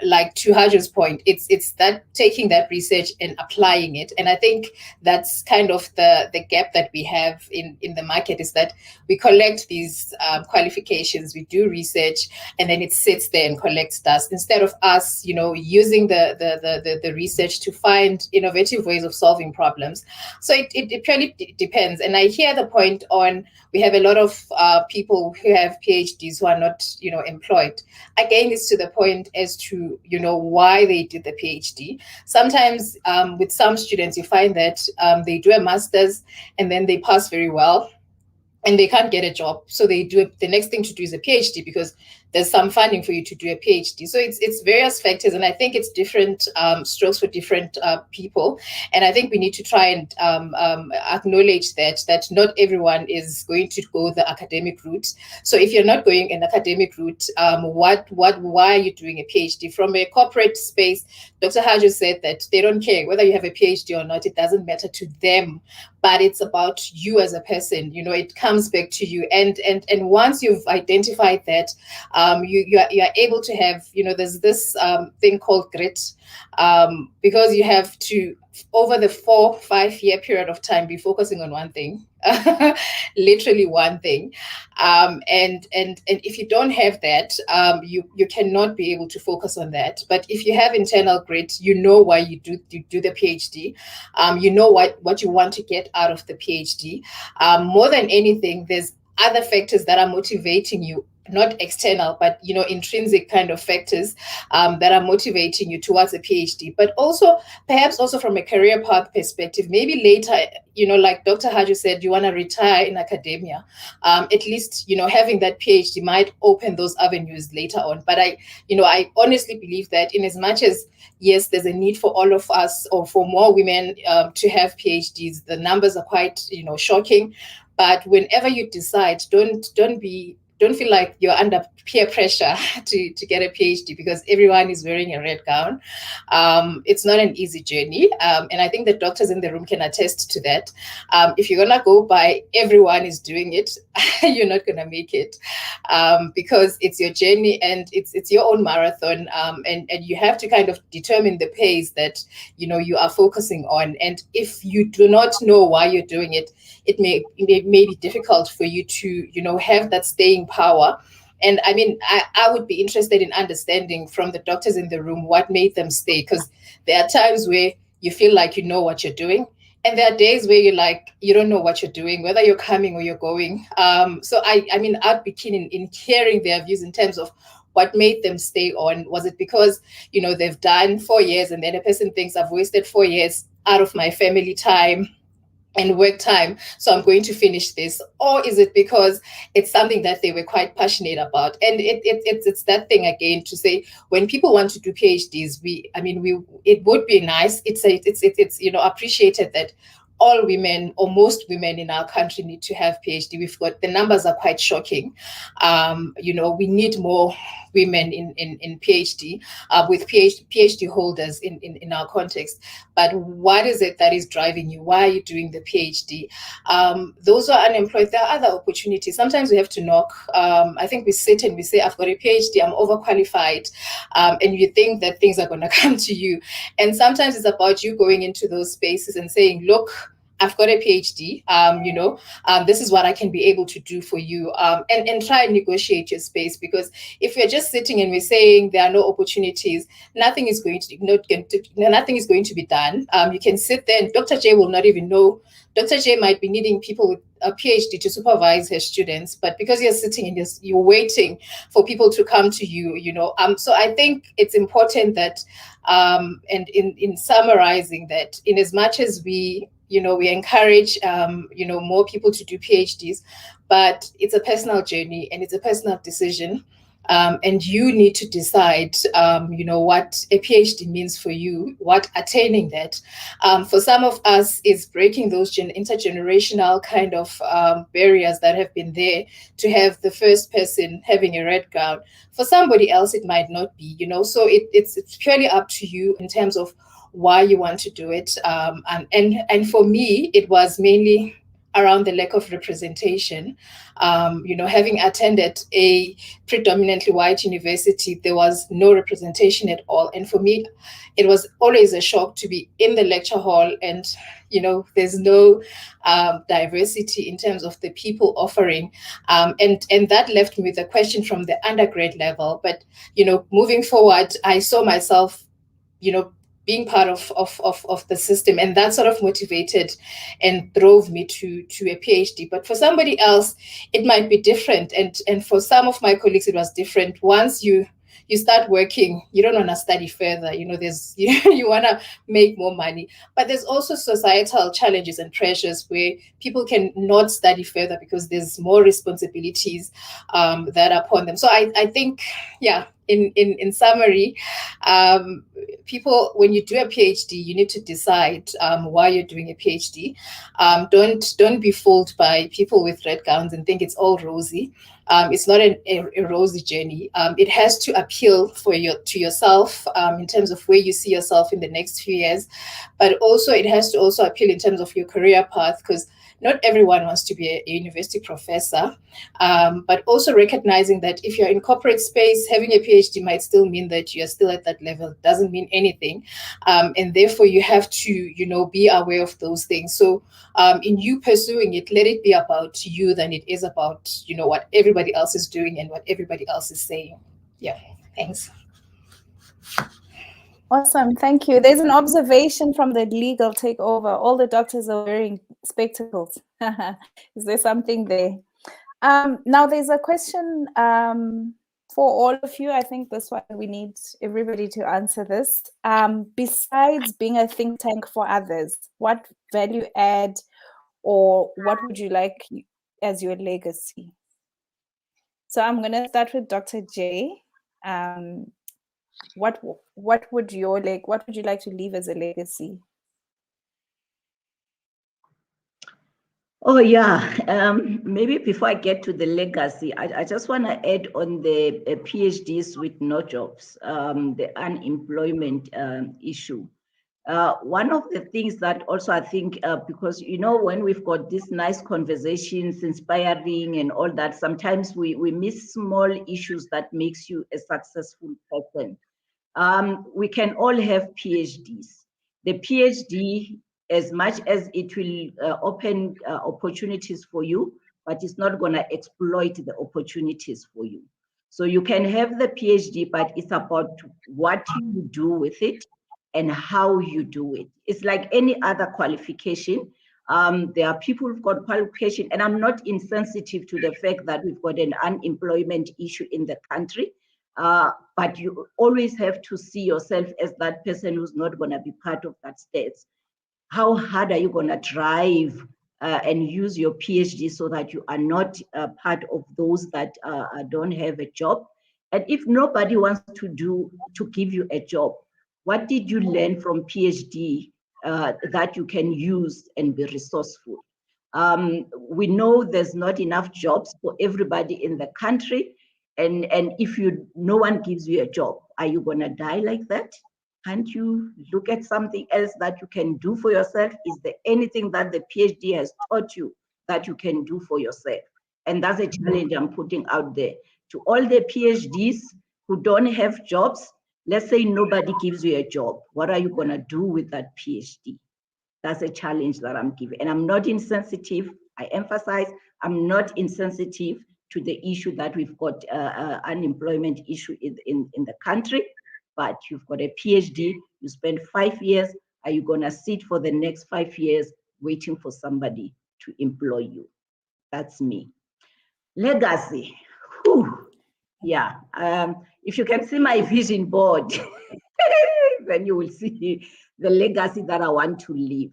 Like to Hajo's point, it's that taking that research and applying it. And I think that's kind of the gap that we have in the market, is that we collect these qualifications, we do research, and then it sits there and collects dust, instead of us, using the research to find innovative ways of solving problems. So it purely depends. And I hear the point on, we have a lot of people who have PhDs who are not, employed. Again, it's to the point as to, why they did the PhD. Sometimes with some students, you find that they do a master's and then they pass very well and they can't get a job. So they do the next thing to do is a PhD, because there's some funding for you to do a PhD. So it's various factors, and I think it's different strokes for different people. And I think we need to try and acknowledge that not everyone is going to go the academic route. So if you're not going an academic route, why are you doing a PhD? From a corporate space, Dr. Hajo said that they don't care whether you have a PhD or not. It doesn't matter to them, but it's about you as a person. It comes back to you. And once you've identified that, you are able to have, there's this thing called grit, because you have to, over the 4-5 year period of time, be focusing on one thing, literally one thing. And if you don't have that, you cannot be able to focus on that. But if you have internal grit, why you do the PhD, what you want to get out of the PhD. More than anything, there's other factors that are motivating you, not external, but intrinsic kind of factors that are motivating you towards a PhD. But also, perhaps also from a career path perspective, maybe later, like Dr. Hajo said, you want to retire in academia. At least, having that PhD might open those avenues later on. But I honestly believe that, in as much as, yes, there's a need for all of us, or for more women to have PhDs, the numbers are quite, shocking. But whenever you decide, don't feel like you're under peer pressure to get a PhD, because everyone is wearing a red gown. It's not an easy journey. And I think the doctors in the room can attest to that. If you're going to go by everyone is doing it, you're not going to make it, because it's your journey and it's your own marathon. And you have to kind of determine the pace that, you are focusing on. And if you do not know why you're doing it, it may be difficult for you to, have that staying power. And I mean, I would be interested in understanding from the doctors in the room what made them stay, because there are times where you feel like you know what you're doing, and there are days where you don't know what you're doing, whether you're coming or you're going. So I mean, I'd be keen in hearing their views in terms of what made them stay on. Was it because, they've done 4 years and then a person thinks, I've wasted 4 years out of my family time and work time, so I'm going to finish this? Or is it because it's something that they were quite passionate about? And it's that thing again, to say, when people want to do PhDs, it would be nice. It's appreciated that all women, or most women in our country, need to have PhD. The numbers are quite shocking. We need more women in PhD, with PhD holders in our context. But what is it that is driving you? Why are you doing the PhD? Those who are unemployed, there are other opportunities. Sometimes we have to knock. I think we sit and we say, I've got a PhD, I'm overqualified. And you think that things are going to come to you. And sometimes it's about you going into those spaces and saying, look, I've got a PhD, this is what I can be able to do for you, and try and negotiate your space. Because if we're just sitting and we're saying there are no opportunities, nothing is going to be done. You can sit there and Dr. J will not even know. Dr. J might be needing people with a PhD to supervise her students, but because you're sitting and you're waiting for people to come to you, so I think it's important that, and in summarizing that, in as much as we encourage, more people to do PhDs, but it's a personal journey and it's a personal decision. And you need to decide, what a PhD means for you, what attaining that. For some of us, is breaking those intergenerational kind of barriers that have been there to have the first person having a red gown. For somebody else, it might not be, so it's purely up to you in terms of why you want to do it. And for me, it was mainly around the lack of representation. Having attended a predominantly white university, there was no representation at all. And for me, it was always a shock to be in the lecture hall and, there's no diversity in terms of the people offering. And that left me with a question from the undergrad level. But, moving forward, I saw myself, being part of the system, and that sort of motivated and drove me to a PhD. But for somebody else, it might be different, and for some of my colleagues, it was different. Once you start working, you don't want to study further. There's you want to make more money, but there's also societal challenges and pressures where people can not study further because there's more responsibilities that are upon them. So I think, yeah. In summary, people, when you do a PhD, you need to decide why you're doing a PhD. Don't be fooled by people with red gowns and think it's all rosy. It's not a rosy journey. It has to appeal to yourself in terms of where you see yourself in the next few years, but also it has to also appeal in terms of your career path, because not everyone wants to be a university professor, but also recognizing that if you're in corporate space, having a PhD might still mean that you're still at that level. It doesn't mean anything. And therefore you have to, be aware of those things. So in you pursuing it, let it be about you than it is about, what everybody else is doing and what everybody else is saying. Yeah, thanks. Awesome, thank you. There's an observation from the legal takeover. All the doctors are wearing spectacles. Is there something there? Now there's a question for all of you. I think this one, we need everybody to answer this. Besides being a think tank for others, what value add or what would you like as your legacy? So I'm going to start with Dr. J. What would you like to leave as a legacy? Oh yeah, maybe before I get to the legacy, I just want to add on the PhDs with no jobs, the unemployment issue. One of the things that also I think, because when we've got these nice conversations, inspiring and all that, sometimes we miss small issues that makes you a successful person. We can all have PhDs. The PhD, as much as it will open opportunities for you, but it's not going to exploit the opportunities for you. So you can have the PhD, but it's about what you do with it and how you do it. It's like any other qualification. There are people who've got qualification, and I'm not insensitive to the fact that we've got an unemployment issue in the country. But you always have to see yourself as that person who's not going to be part of that state. How hard are you going to drive and use your PhD so that you are not part of those that don't have a job? And if nobody wants to give you a job, what did you learn from PhD that you can use and be resourceful? We know there's not enough jobs for everybody in the country. And if no one gives you a job, are you going to die like that? Can't you look at something else that you can do for yourself? Is there anything that the PhD has taught you that you can do for yourself? And that's a challenge I'm putting out there to all the PhDs who don't have jobs. Let's say nobody gives you a job. What are you going to do with that PhD? That's a challenge that I'm giving. And I'm not insensitive. I emphasize I'm not insensitive to the issue that we've got unemployment issue in the country. But you've got a PhD, you spend 5 years. Are you going to sit for the next 5 years waiting for somebody to employ you? That's me. Legacy. Whew. Yeah. If you can see my vision board, then you will see the legacy that I want to leave.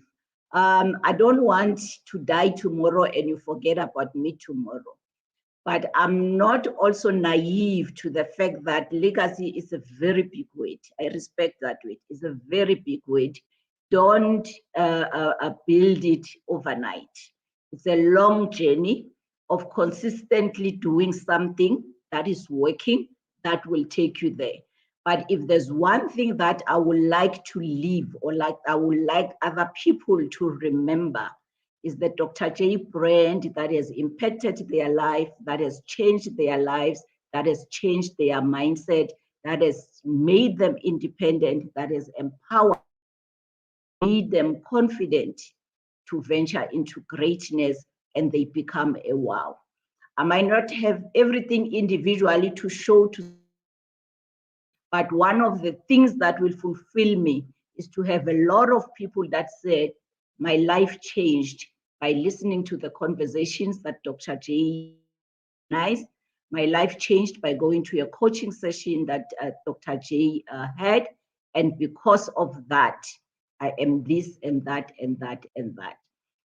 I don't want to die tomorrow and you forget about me tomorrow. But I'm not also naive to the fact that legacy is a very big word. I respect that word. It's a very big word. Don't build it overnight. It's a long journey of consistently doing something that is working, that will take you there. But if there's one thing that I would like to leave, or like I would like other people to remember, is the Dr. J brand that has impacted their life, that has changed their lives, that has changed their mindset, that has made them independent, that has empowered, made them confident to venture into greatness, and they become a wow. I might not have everything individually to show to, but one of the things that will fulfill me is to have a lot of people that said, my life changed by listening to the conversations that Dr. J organized. My life changed by going to a coaching session that Dr. J had. And because of that, I am this and that and that and that.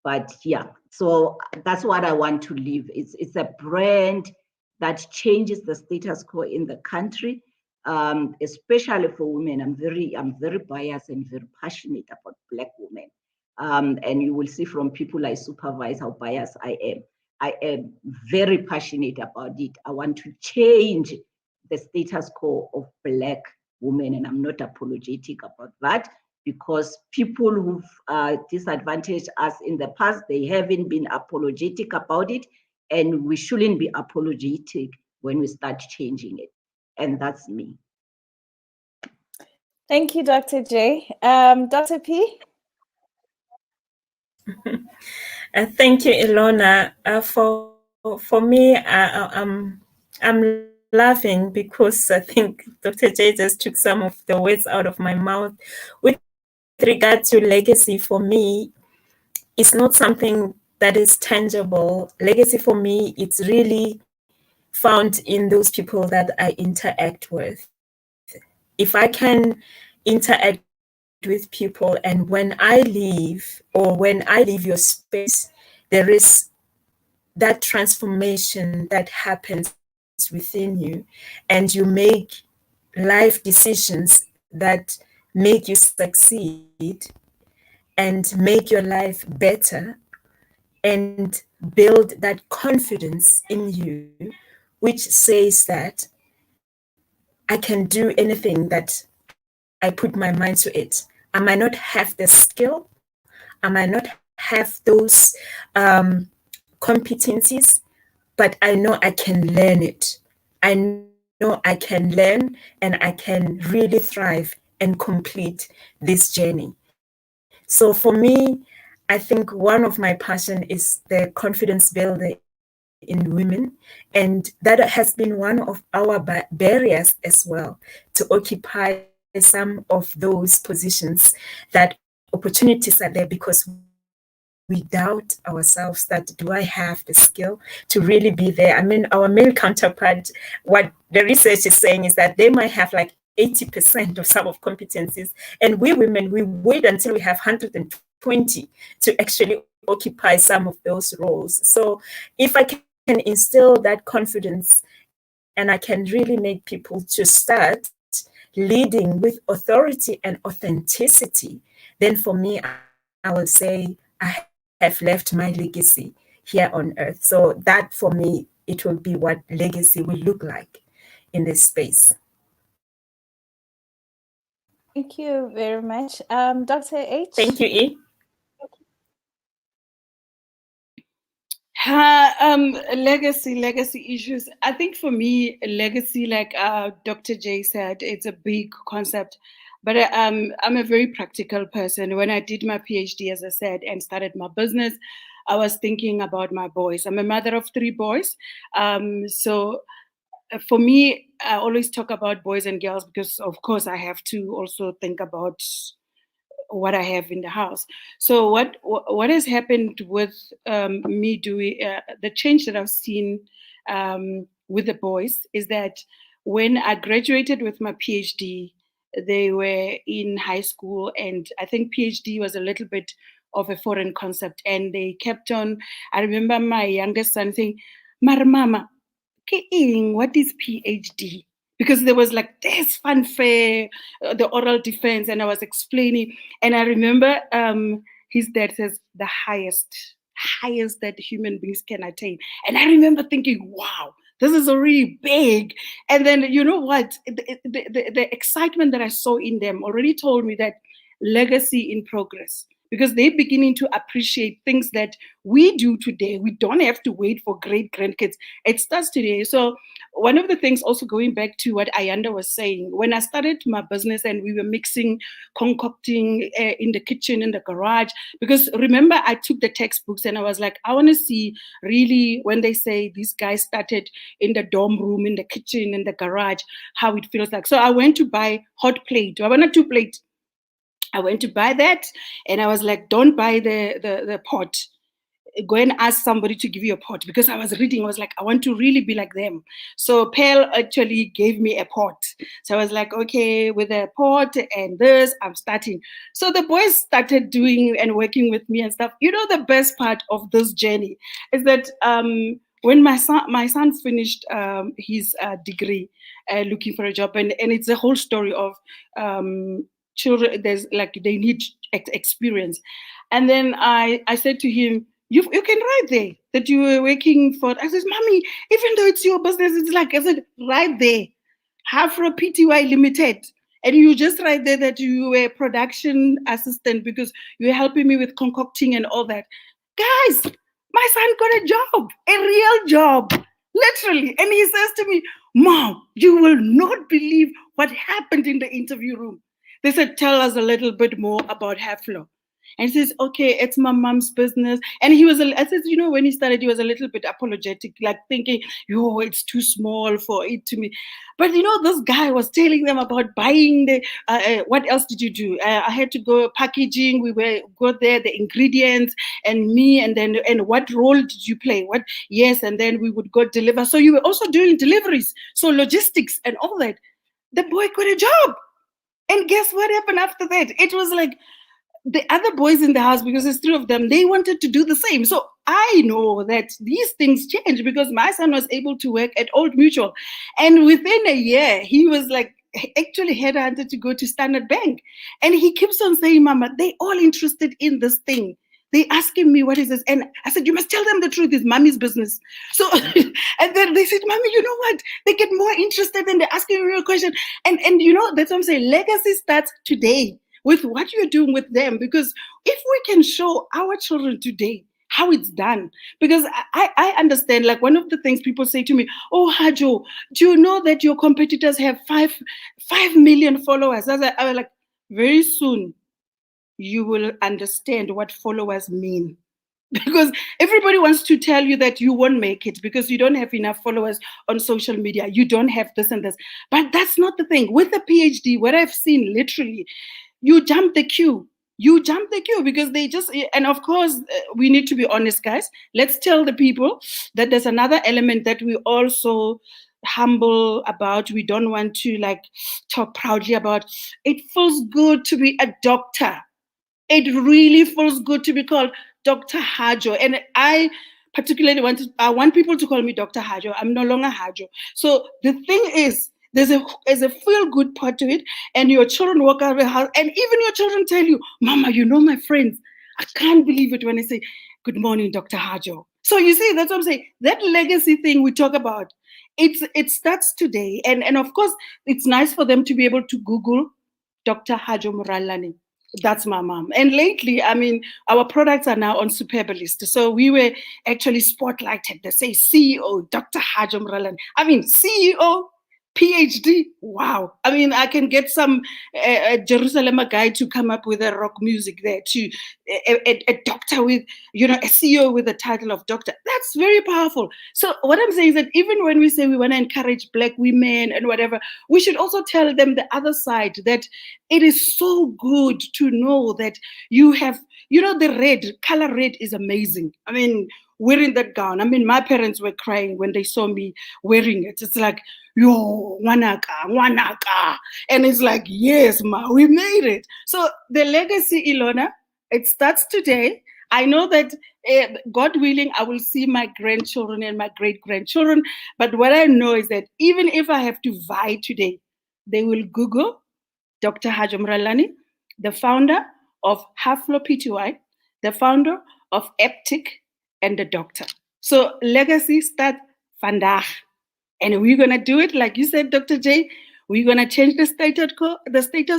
But yeah, so that's what I want to leave. It's a brand that changes the status quo in the country, especially for women. I'm very biased and very passionate about Black women. And you will see from people I supervise how biased I am. I am very passionate about it. I want to change the status quo of Black women, and I'm not apologetic about that, because people who've disadvantaged us in the past, they haven't been apologetic about it, and we shouldn't be apologetic when we start changing it. And that's me. Thank you, Dr. J. Dr. P? Thank you, Ilona. For me, I'm laughing because I think Dr. J just took some of the words out of my mouth. With regard to legacy, for me, it's not something that is tangible. Legacy for me, it's really found in those people that I interact with. If I can interact with people, and when I leave, or when I leave your space, there is that transformation that happens within you, and you make life decisions that make you succeed and make your life better, and build that confidence in you, which says that I can do anything that I put my mind to it. I might not have the skill, I might not have those competencies, but I know I can learn it. I know I can learn, and I can really thrive and complete this journey. So for me, I think one of my passion is the confidence builder in women, and that has been one of our barriers as well to occupy some of those positions. That opportunities are there because we doubt ourselves that, do I have the skill to really be there? I mean, our male counterpart, what the research is saying is that they might have like 80% of some of competencies, and we women, we wait until we have 120 to actually occupy some of those roles. So if I can instill that confidence, and I can really make people to start leading with authority and authenticity, then for me, I will say I have left my legacy here on earth. So that for me it will be, what legacy will look like in this space. Thank you very much. Dr. H? Thank you, E. Legacy issues. I think for me, legacy, like Dr. J said, it's a big concept. But I'm a very practical person. When I did my PhD, as I said, and started my business, I was thinking about my boys. I'm a mother of 3 boys. So for me, I always talk about boys and girls because, of course, I have to also think about what I have in the house. So what has happened with me doing the change that I've seen with the boys is that when I graduated with my PhD, they were in high school, and I think PhD was a little bit of a foreign concept, and they kept on. I remember my youngest son saying, "Mara mama, what is PhD?" Because there was like this fanfare, the oral defense, and I was explaining. And I remember his dad says, the highest that human beings can attain. And I remember thinking, wow, this is already big. And then, you know what? The excitement that I saw in them already told me that legacy in progress, because they're beginning to appreciate things that we do today. We don't have to wait for great grandkids. It starts today. So one of the things, also going back to what Ayanda was saying, when I started my business and we were mixing, concocting in the kitchen, in the garage, because remember, I took the textbooks and I was like, I want to see really when they say these guys started in the dorm room, in the kitchen, in the garage, how it feels like. So I went to buy hot plate. I wanted 2 plates. I went to buy that, and I was like, don't buy the pot. Go and ask somebody to give you a pot, because I was reading. I was like, I want to really be like them. So Pearl actually gave me a pot. So I was like, okay, with a pot and this, I'm starting. So the boys started doing and working with me and stuff. You know, the best part of this journey is that when my son finished his degree, looking for a job, and it's a whole story of children. There's like, they need experience. And then I said to him, you can write there that you were working for. I said, Mommy, even though it's your business, it's like, I said, right there, Afro Pty Limited. And you just write there that you were production assistant because you were helping me with concocting and all that. Guys, my son got a job, a real job, literally. And he says to me, Mom, you will not believe what happened in the interview room. They said, tell us a little bit more about Haflo. And he says, okay, it's my mom's business. And he was, I said, you know, when he started, he was a little bit apologetic, like thinking, yo, it's too small for it to me. But, you know, this guy was telling them about buying the, what else did you do? I had to go packaging. We were go there, the ingredients, and me, and then, and what role did you play? What? Yes, and then we would go deliver. So you were also doing deliveries. So logistics and all that. The boy got a job. And guess what happened after that? It was like, the other boys in the house, because there's 3 of them, they wanted to do the same. So I know that these things change, because my son was able to work at Old Mutual. And within a year, he was like, actually headhunted to go to Standard Bank. And he keeps on saying, Mama, they all interested in this thing. They asking me, what is this? And I said, you must tell them the truth. It's Mommy's business. So, and then they said, Mommy, you know what? They get more interested and they're asking a real question. And you know, that's what I'm saying. Legacy starts today with what you're doing with them. Because if we can show our children today how it's done, because I understand, like one of the things people say to me, oh, Hajo, do you know that your competitors have 5 million followers? I was like, very soon you will understand what followers mean. Because everybody wants to tell you that you won't make it because you don't have enough followers on social media. You don't have this and this. But that's not the thing. With a PhD, what I've seen literally, you jump the queue. You jump the queue because they just, and of course, we need to be honest, guys. Let's tell the people that there's another element that we also humble about. We don't want to like talk proudly about. It feels good to be a doctor. It really feels good to be called Dr. Hajo. And I particularly want people to call me Dr. Hajo. I'm no longer Hajo. So the thing is, there's a feel-good part to it, and your children walk out of the house, and even your children tell you, Mama, you know my friends. I can't believe it when I say, good morning, Dr. Hajo. So you see, that's what I'm saying. That legacy thing we talk about, it starts today. And of course, it's nice for them to be able to Google Dr. Hajo Muralani. That's my mom. And lately, I mean, our products are now on Superbalist. So we were actually spotlighted. They say CEO, Dr. Hajo Muralani. I mean, CEO, PhD. Wow. I mean, I can get some Jerusalem guy to come up with a rock music there, to a doctor with, a CEO with the title of doctor. That's very powerful. So what I'm saying is that even when we say we want to encourage Black women and whatever, we should also tell them the other side, that it is so good to know that you have, the color red is amazing. I mean, wearing that gown. I mean, my parents were crying when they saw me wearing it. It's like, yo, wanaka, wanaka. And it's like, yes, ma, we made it. So the legacy, Ilona, it starts today. I know that, God willing, I will see my grandchildren and my great-grandchildren. But what I know is that even if I have to vie today, they will Google Dr. Hajo Muralani, the founder of Haflo Pty, the founder of Eptic, and the doctor. So legacy start vandaag. And we're going to do it, like you said, Dr. J. We're going to change the status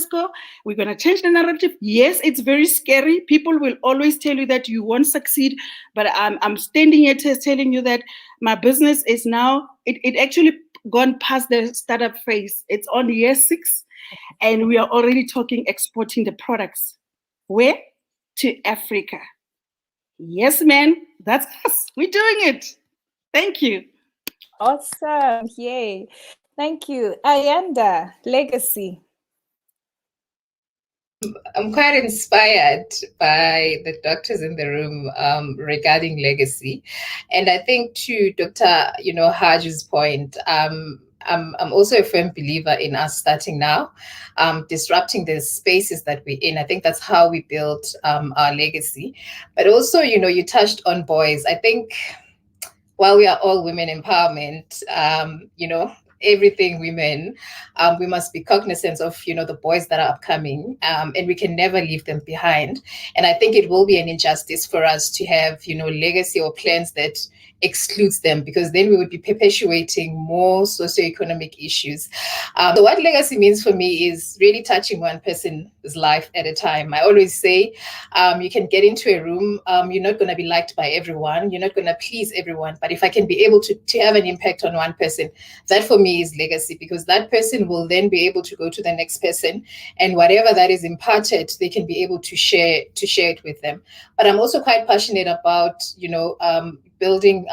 quo. We're going to change the narrative. Yes, it's very scary. People will always tell you that you won't succeed. But I'm standing here telling you that my business is now, it actually gone past the startup phase. It's on year 6. And we are already talking exporting the products. Where? To Africa. Yes, man. That's us. We're doing it. Thank you. Awesome. Yay. Thank you. Ayanda, legacy. I'm quite inspired by the doctors in the room regarding legacy. And I think to Dr. Hajo's point, I'm also a firm believer in us starting now, disrupting the spaces that we're in. I think that's how we built our legacy. But also, you touched on boys. I think while we are all women empowerment, everything women, we must be cognizant of, the boys that are upcoming, and we can never leave them behind. And I think it will be an injustice for us to have, legacy or plans that excludes them, because then we would be perpetuating more socioeconomic issues. So what legacy means for me is really touching one person's life at a time. I always say, you can get into a room, you're not going to be liked by everyone, you're not going to please everyone, but if I can be able to have an impact on one person, that for me is legacy, because that person will then be able to go to the next person, and whatever that is imparted, they can be able to share it with them. But I'm also quite passionate about, building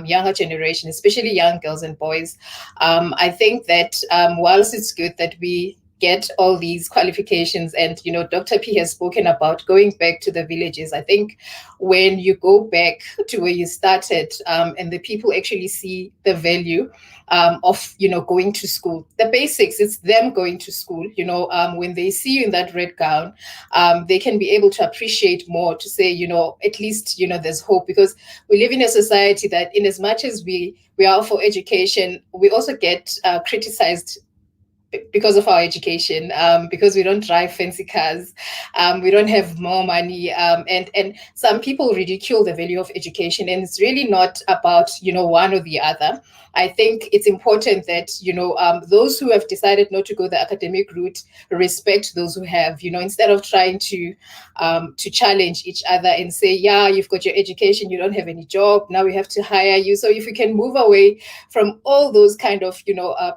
younger generation, especially young girls and boys. I think that whilst it's good that we get all these qualifications, and Dr. P has spoken about going back to the villages, I think when you go back to where you started, and the people actually see the value of going to school, the basics, it's them going to school, when they see you in that red gown, they can be able to appreciate more, to say, at least there's hope, because we live in a society that, in as much as we are for education, we also get criticized because of our education, because we don't drive fancy cars, we don't have more money, and some people ridicule the value of education, and it's really not about one or the other. I think it's important that those who have decided not to go the academic route respect those who have, instead of trying to challenge each other and say, yeah, you've got your education, you don't have any job, now we have to hire you. So if we can move away from all those kind of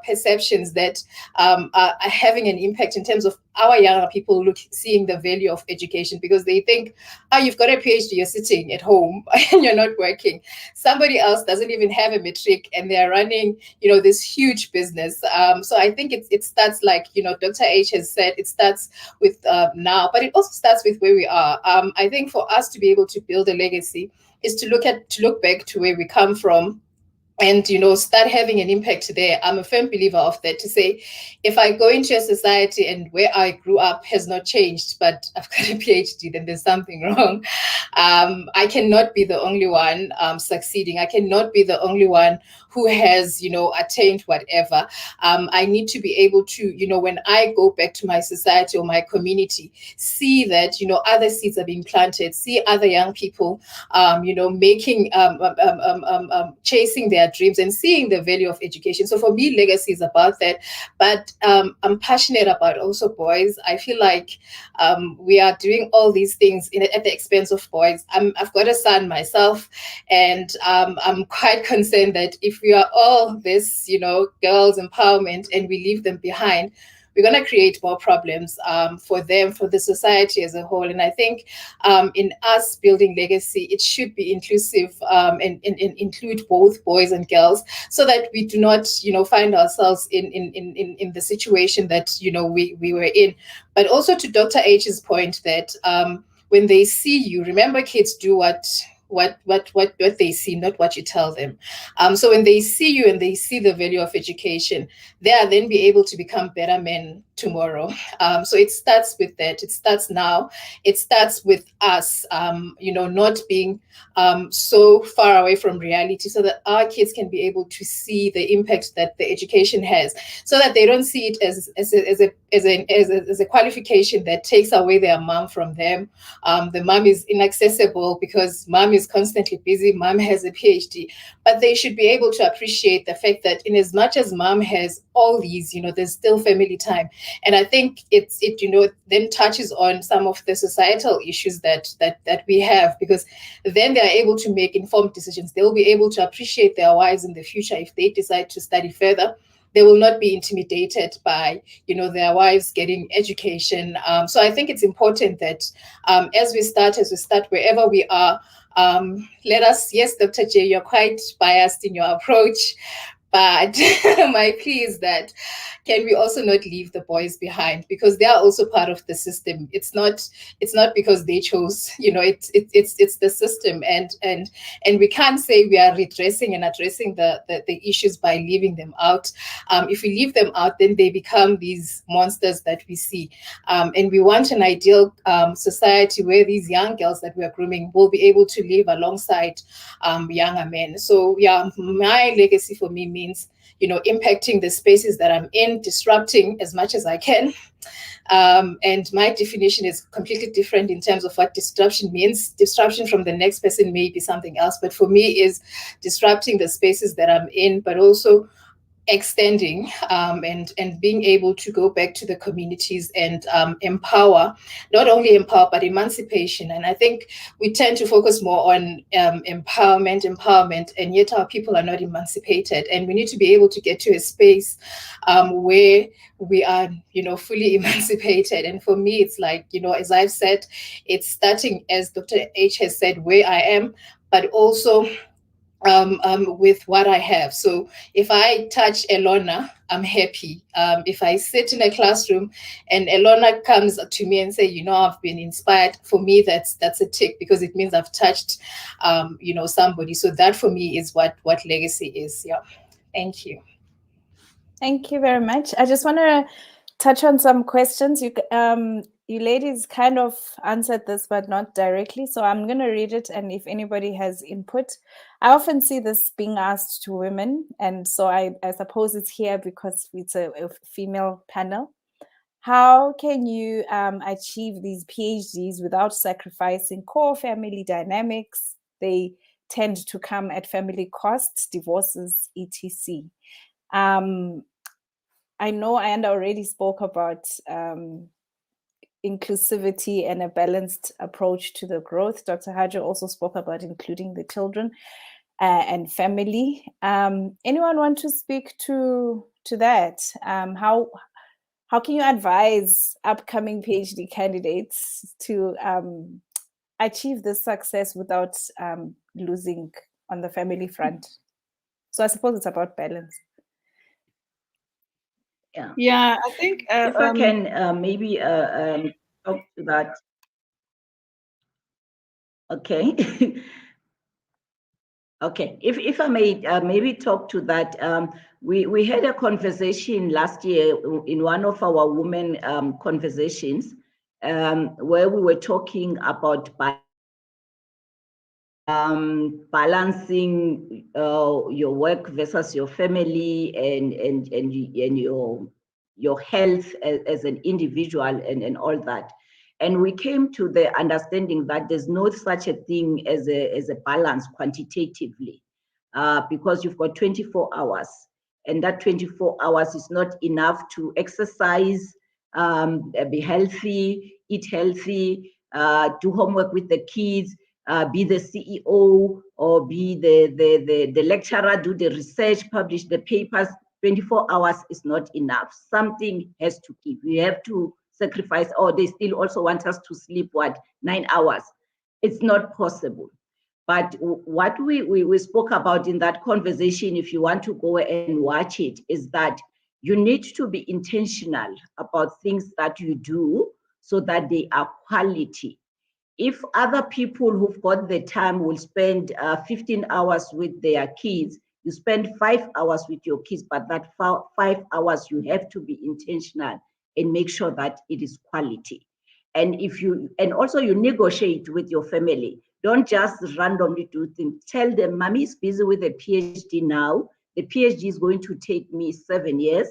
perceptions that are having an impact in terms of our younger people seeing the value of education, because they think, oh, you've got a PhD, you're sitting at home and you're not working. Somebody else doesn't even have a matric and they're running, this huge business. So I think it starts, like, Dr. H has said, it starts with now, but it also starts with where we are. I think for us to be able to build a legacy is to look back to where we come from, and start having an impact there. I'm a firm believer of that, to say, if I go into a society and where I grew up has not changed, but I've got a PhD, then there's something wrong. I cannot be the only one succeeding. I cannot be the only one who has attained whatever. I need to be able to, when I go back to my society or my community, see that other seeds are being planted, see other young people making chasing their dreams and seeing the value of education. So for me, legacy is about that. But I'm passionate about also boys. I feel like we are doing all these things at the expense of boys. I've got a son myself, and I'm quite concerned that if we are all this, girls empowerment, and we leave them behind, we're going to create more problems for them, for the society as a whole. And I think in us building legacy, it should be inclusive and include both boys and girls, so that we do not, find ourselves in the situation that, we were in. But also to Dr. H's point that when they see you, remember, kids do what they see, not what you tell them. So when they see you and they see the value of education, they are then be able to become better men tomorrow. So it starts with that. It starts now. It starts with us, not being so far away from reality, so that our kids can be able to see the impact that the education has, so that they don't see it as a qualification that takes away their mom from them. The mom is inaccessible because mom is constantly busy. Mom has a PhD, but they should be able to appreciate the fact that in as much as mom has all these, there's still family time. And I think it then touches on some of the societal issues that we have, because then they are able to make informed decisions. They'll be able to appreciate their wives in the future if they decide to study further. They will not be intimidated by, their wives getting education. So I think it's important that as we start wherever we are, let us, yes, Dr. J, you're quite biased in your approach, but my plea is that, can we also not leave the boys behind, because they are also part of the system. It's not because they chose, it's the system, and we can't say we are redressing and addressing the issues by leaving them out. If we leave them out, then they become these monsters that we see, and we want an ideal society where these young girls that we are grooming will be able to live alongside younger men. So yeah, my legacy for me means impacting the spaces that I'm in, disrupting as much as I can. And my definition is completely different in terms of what disruption means. Disruption from the next person may be something else, but for me is disrupting the spaces that I'm in, but also extending and being able to go back to the communities and empower, not only empower, but emancipation. And I think we tend to focus more on empowerment, and yet our people are not emancipated. And we need to be able to get to a space where we are, fully emancipated. And for me, it's like, as I've said, it's starting, as Dr. H has said, where I am, but also with what I have. So if I touch Elona, I'm happy. If I sit in a classroom and Elona comes to me and say, I've been inspired, for me, that's a tick, because it means I've touched, somebody. So that for me is what legacy is. Yeah. Thank you. Thank you very much. I just want to touch on some questions. You ladies kind of answered this, but not directly. So I'm going to read it. And if anybody has input, I often see this being asked to women. And so I suppose it's here because it's a female panel. How can you achieve these PhDs without sacrificing core family dynamics? They tend to come at family costs, divorces, etc. I know Ayanda already spoke about inclusivity and a balanced approach to the growth. Dr. Hajo also spoke about including the children and family. Anyone want to speak to that? How can you advise upcoming PhD candidates to achieve this success without losing on the family front? So I suppose it's about balance. Yeah, I think if I can maybe talk to that. Okay. Okay, if I may maybe talk to that, we had a conversation last year in one of our women conversations where we were talking about balancing your work versus your family and your health as an individual and all that. And we came to the understanding that there's no such a thing as a balance quantitatively, because you've got 24 hours, and that 24 hours is not enough to exercise, be healthy, eat healthy, do homework with the kids, be the CEO or be the lecturer, do the research, publish the papers. 24 hours is not enough. Something has to give. We have to sacrifice, or they still also want us to sleep, 9 hours? It's not possible. But what we spoke about in that conversation, if you want to go and watch it, is that you need to be intentional about things that you do so that they are quality. If other people who've got the time will spend 15 hours with their kids, you spend 5 hours with your kids, but that 5 hours you have to be intentional and make sure that it is quality. And also you negotiate with your family. Don't just randomly do things. Tell them, mommy is busy with a PhD now. The PhD is going to take me 7 years.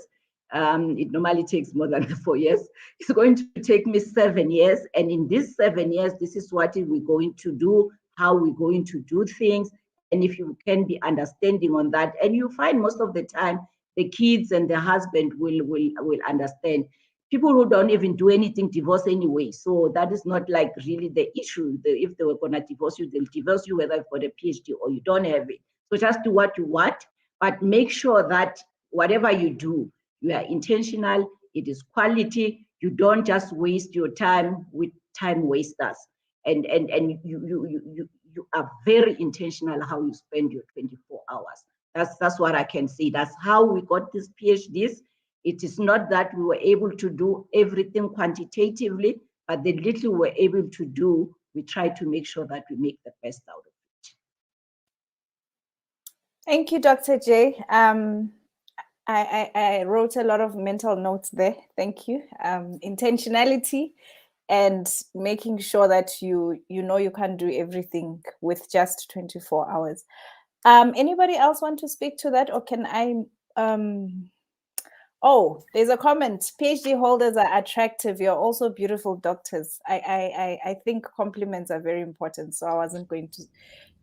It normally takes more than 4 years. It's going to take me 7 years. And in these 7 years, this is what we're going to do, how we're going to do things. And if you can be understanding on that, and you find most of the time, the kids and the husband will understand. People who don't even do anything divorce anyway. So that is not like really the issue. If they were going to divorce you, they'll divorce you whether you've got a PhD or you don't have it. So just do what you want, but make sure that whatever you do, you are intentional, it is quality. You don't just waste your time with time wasters. And you are very intentional how you spend your 24 hours. That's what I can say. That's how we got these PhDs. It is not that we were able to do everything quantitatively, but the little we're able to do, we try to make sure that we make the best out of it. Thank you, Dr. J. I wrote a lot of mental notes there. Thank you. Intentionality and making sure that you know you can't do everything with just 24 hours. Anybody else want to speak to that, or can I? Oh, there's a comment. PhD holders are attractive. You're also beautiful doctors. I think compliments are very important, so I wasn't going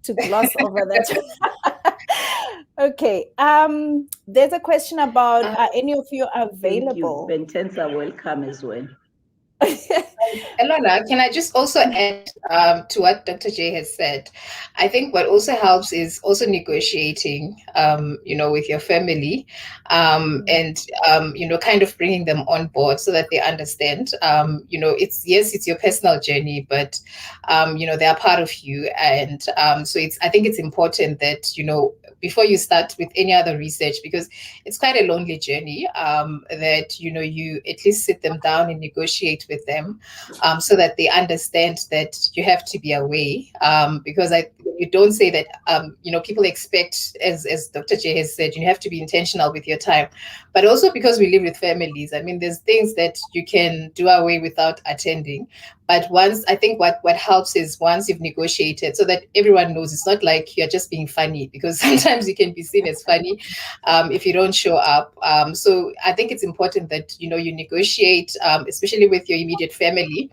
to gloss over that. Okay. There's a question about are any of you available? Thank you. Bentens are welcome as well. Elona, can I just also add to what Dr. J has said? I think what also helps is also negotiating, with your family, and kind of bringing them on board so that they understand. It's your personal journey, but they are part of you, and so I think it's important that before you start with any other research, because it's quite a lonely journey, that you at least sit them down and negotiate with them, so that they understand that you have to be away, because you don't say that people expect, as Dr. J has said, you have to be intentional with your time, but also because we live with families. I mean, there's things that you can do away without attending. But I think what helps is once you've negotiated, so that everyone knows it's not like you're just being funny, because sometimes you can be seen as funny if you don't show up. So I think it's important that you negotiate, especially with your immediate family,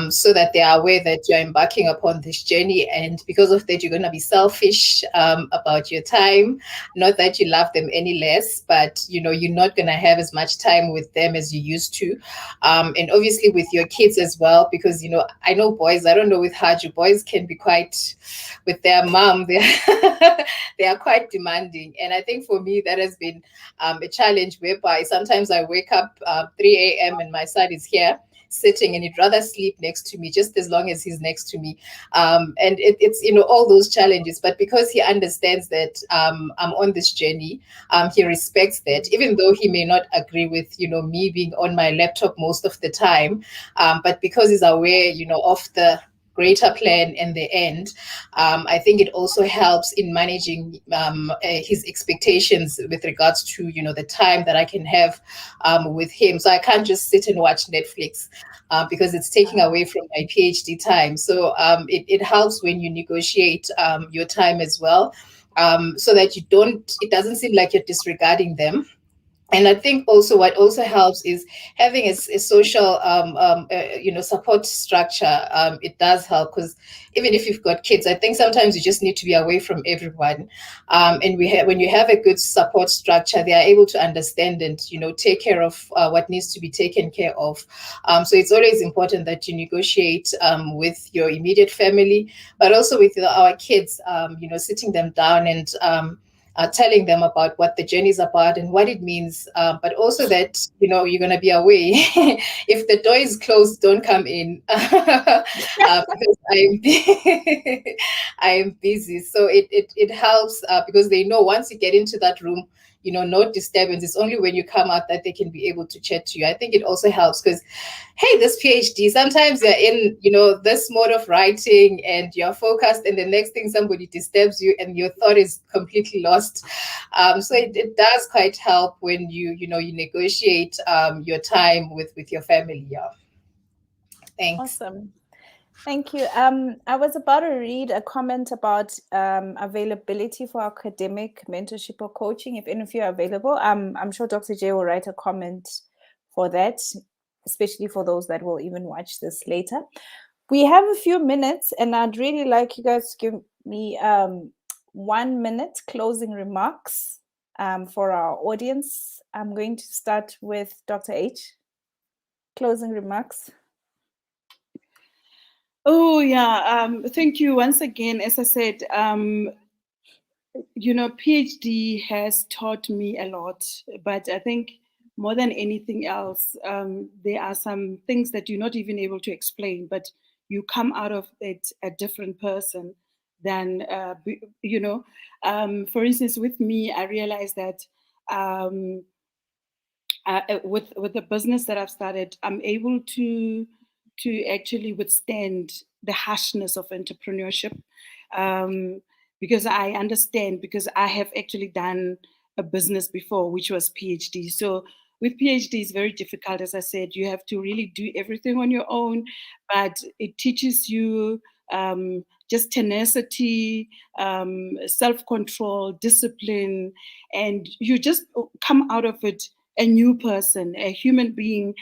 so that they are aware that you're embarking upon this journey, and because of that, you're going to be selfish about your time. Not that you love them any less, but you're not going to have as much time with them as you used to, and obviously with your kids as well, because I know boys. I don't know with Haju, boys can be quite, with their mom, they are quite demanding, and I think for me that has been a challenge, whereby sometimes I wake up 3 a.m. and my son is here sitting, and he'd rather sleep next to me just as long as he's next to me, and it's all those challenges, but because he understands that I'm on this journey, he respects that, even though he may not agree with me being on my laptop most of the time, but because he's aware of greater plan in the end. I think it also helps in managing his expectations with regards to, you know, the time that I can have with him. So I can't just sit and watch Netflix because it's taking away from my PhD time. So it helps when you negotiate your time as well, so that it doesn't seem like you're disregarding them. And I think also what also helps is having a social, you know, support structure. It does help, because even if you've got kids, I think sometimes you just need to be away from everyone. And when you have a good support structure, they are able to understand and, you know, take care of what needs to be taken care of. So it's always important that you negotiate with your immediate family, but also with our kids. You know, sitting them down and telling them about what the journey is about and what it means, but also that, you know, you're going to be away. If the door is closed, don't come in because I am busy. So it helps because they know once you get into that room, you know, no disturbance. It's only when you come out that they can be able to chat to you. I think it also helps because, hey, this PhD, sometimes you're in, you know, this mode of writing and you're focused, and the next thing somebody disturbs you and your thought is completely lost. So it does quite help when you negotiate your time with your family. Yeah. Thanks. Awesome. Thank you. I was about to read a comment about availability for academic mentorship or coaching. If any of you are available, I'm sure Dr. J will write a comment for that, especially for those that will even watch this later. We have a few minutes, and I'd really like you guys to give me 1 minute closing remarks for our audience. I'm going to start with Dr. H. Closing remarks. Oh, yeah. Thank you once again. As I said, you know, PhD has taught me a lot, but I think more than anything else, there are some things that you're not even able to explain, but you come out of it a different person than, you know, for instance, with me, I realized that with the business that I've started, I'm able to actually withstand the harshness of entrepreneurship, because I understand, because I have actually done a business before, which was PhD. So with PhD, it's very difficult. As I said, you have to really do everything on your own, but it teaches you just tenacity, self-control, discipline, and you just come out of it a new person, a human being.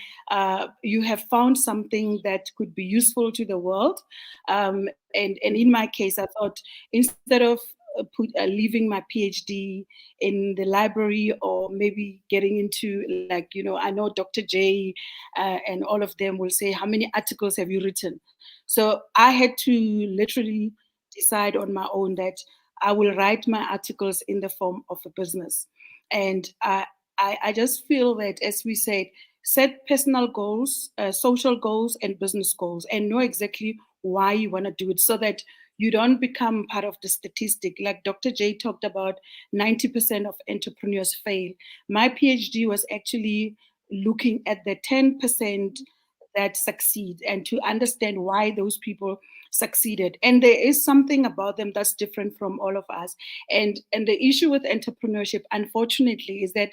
You have found something that could be useful to the world. And in my case, I thought, instead of leaving my PhD in the library, or maybe getting into, like, you know, I know Dr. J and all of them will say, how many articles have you written? So I had to literally decide on my own that I will write my articles in the form of a business. And I just feel that, as we said, set personal goals, social goals, and business goals, and know exactly why you want to do it, so that you don't become part of the statistic. Like Dr. J talked about, 90% of entrepreneurs fail. My PhD was actually looking at the 10% that succeed, and to understand why those people succeeded. And there is something about them that's different from all of us. And the issue with entrepreneurship, unfortunately, is that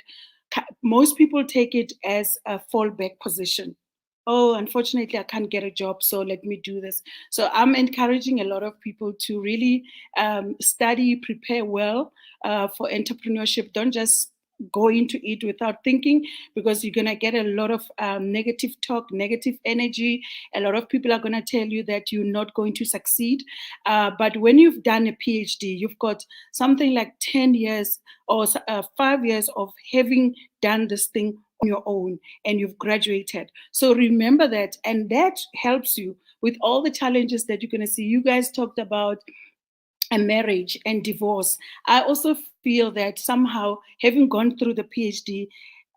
most people take it as a fallback position. Oh, unfortunately, I can't get a job, so let me do this. So I'm encouraging a lot of people to really study, prepare well for entrepreneurship. Don't just go into it without thinking, because you're going to get a lot of negative talk, negative energy. A lot of people are going to tell you that you're not going to succeed. But when you've done a PhD, you've got something like 10 years or 5 years of having done this thing on your own, and you've graduated. So remember that, and that helps you with all the challenges that you're going to see. You guys talked about a marriage and divorce. I also feel that somehow, having gone through the PhD,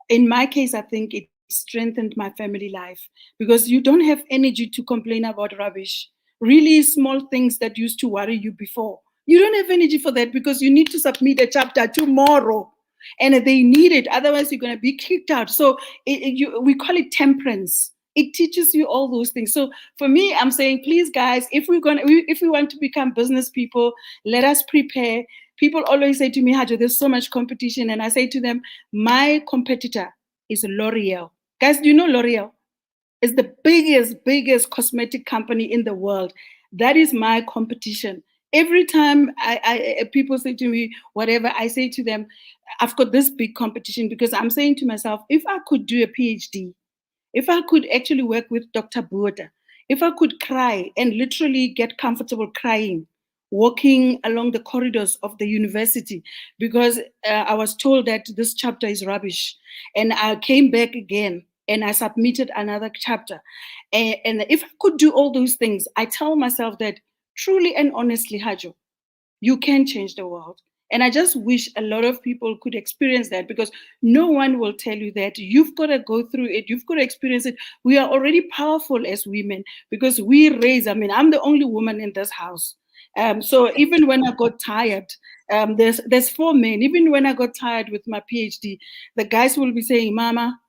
in my case, I think it strengthened my family life, because you don't have energy to complain about rubbish, really small things that used to worry you before. You don't have energy for that, because you need to submit a chapter tomorrow, and they need it. Otherwise, you're going to be kicked out. So we call it temperance. It teaches you all those things. So for me, I'm saying, please, guys, if we want to become business people, let us prepare. People always say to me, Hajo, there's so much competition. And I say to them, my competitor is L'Oreal. Guys, do you know L'Oreal? It's the biggest cosmetic company in the world. That is my competition. Every time people say to me, whatever, I say to them, I've got this big competition, because I'm saying to myself, if I could do a PhD, if I could actually work with Dr. Buda, if I could cry and literally get comfortable crying, walking along the corridors of the university, because I was told that this chapter is rubbish. And I came back again and I submitted another chapter. And if I could do all those things, I tell myself that truly and honestly, Hajo, you can change the world. And I just wish a lot of people could experience that, because no one will tell you that. You've got to go through it. You've got to experience it. We are already powerful as women, because we raise, I mean, I'm the only woman in this house. So even when I got tired, there's 4 men. Even when I got tired with my PhD, the guys will be saying, Mama,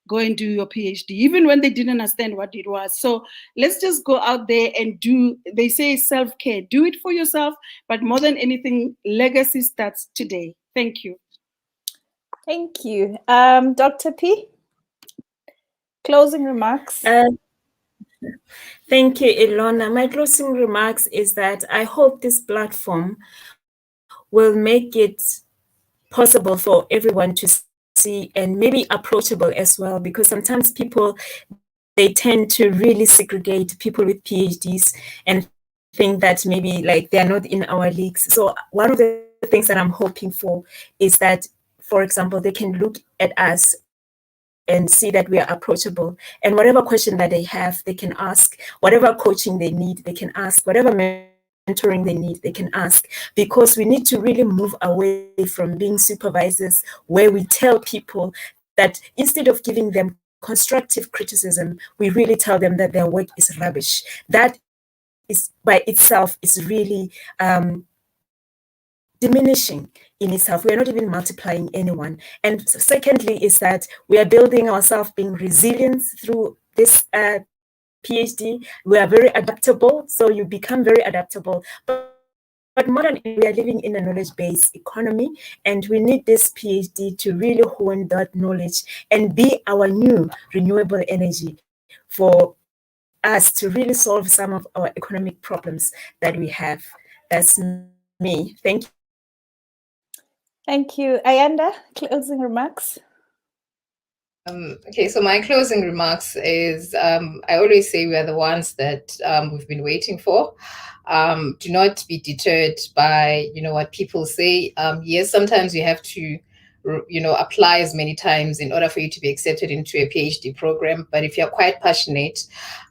go and do your PhD, even when they didn't understand what it was. So let's just go out there and do, they say self-care, do it for yourself, but more than anything, legacy starts today. Thank you. Thank you. Dr. P, closing remarks. Thank you, Ilona. My closing remarks is that I hope this platform will make it possible for everyone to see, and maybe approachable as well, because sometimes people, they tend to really segregate people with PhDs and think that maybe like they are not in our leagues. So one of the things that I'm hoping for is that, for example, they can look at us and see that we are approachable, and whatever question that they have, they can ask. Whatever coaching they need, they can ask. Whatever mentoring they need, they can ask, because we need to really move away from being supervisors where we tell people that instead of giving them constructive criticism, we really tell them that their work is rubbish. That is by itself is really diminishing in itself. We are not even multiplying anyone. And secondly is that we are building ourselves, being resilient through this PhD. We are very adaptable, so you become very adaptable. But modern, we are living in a knowledge-based economy, and we need this PhD to really hone that knowledge and be our new renewable energy for us to really solve some of our economic problems that we have. That's me. Thank you. Thank you. Ayanda, closing remarks. Okay, so my closing remarks is, I always say we are the ones that we've been waiting for. Do not be deterred by, what people say. Yes, sometimes you have to, apply as many times in order for you to be accepted into a PhD program. But if you're quite passionate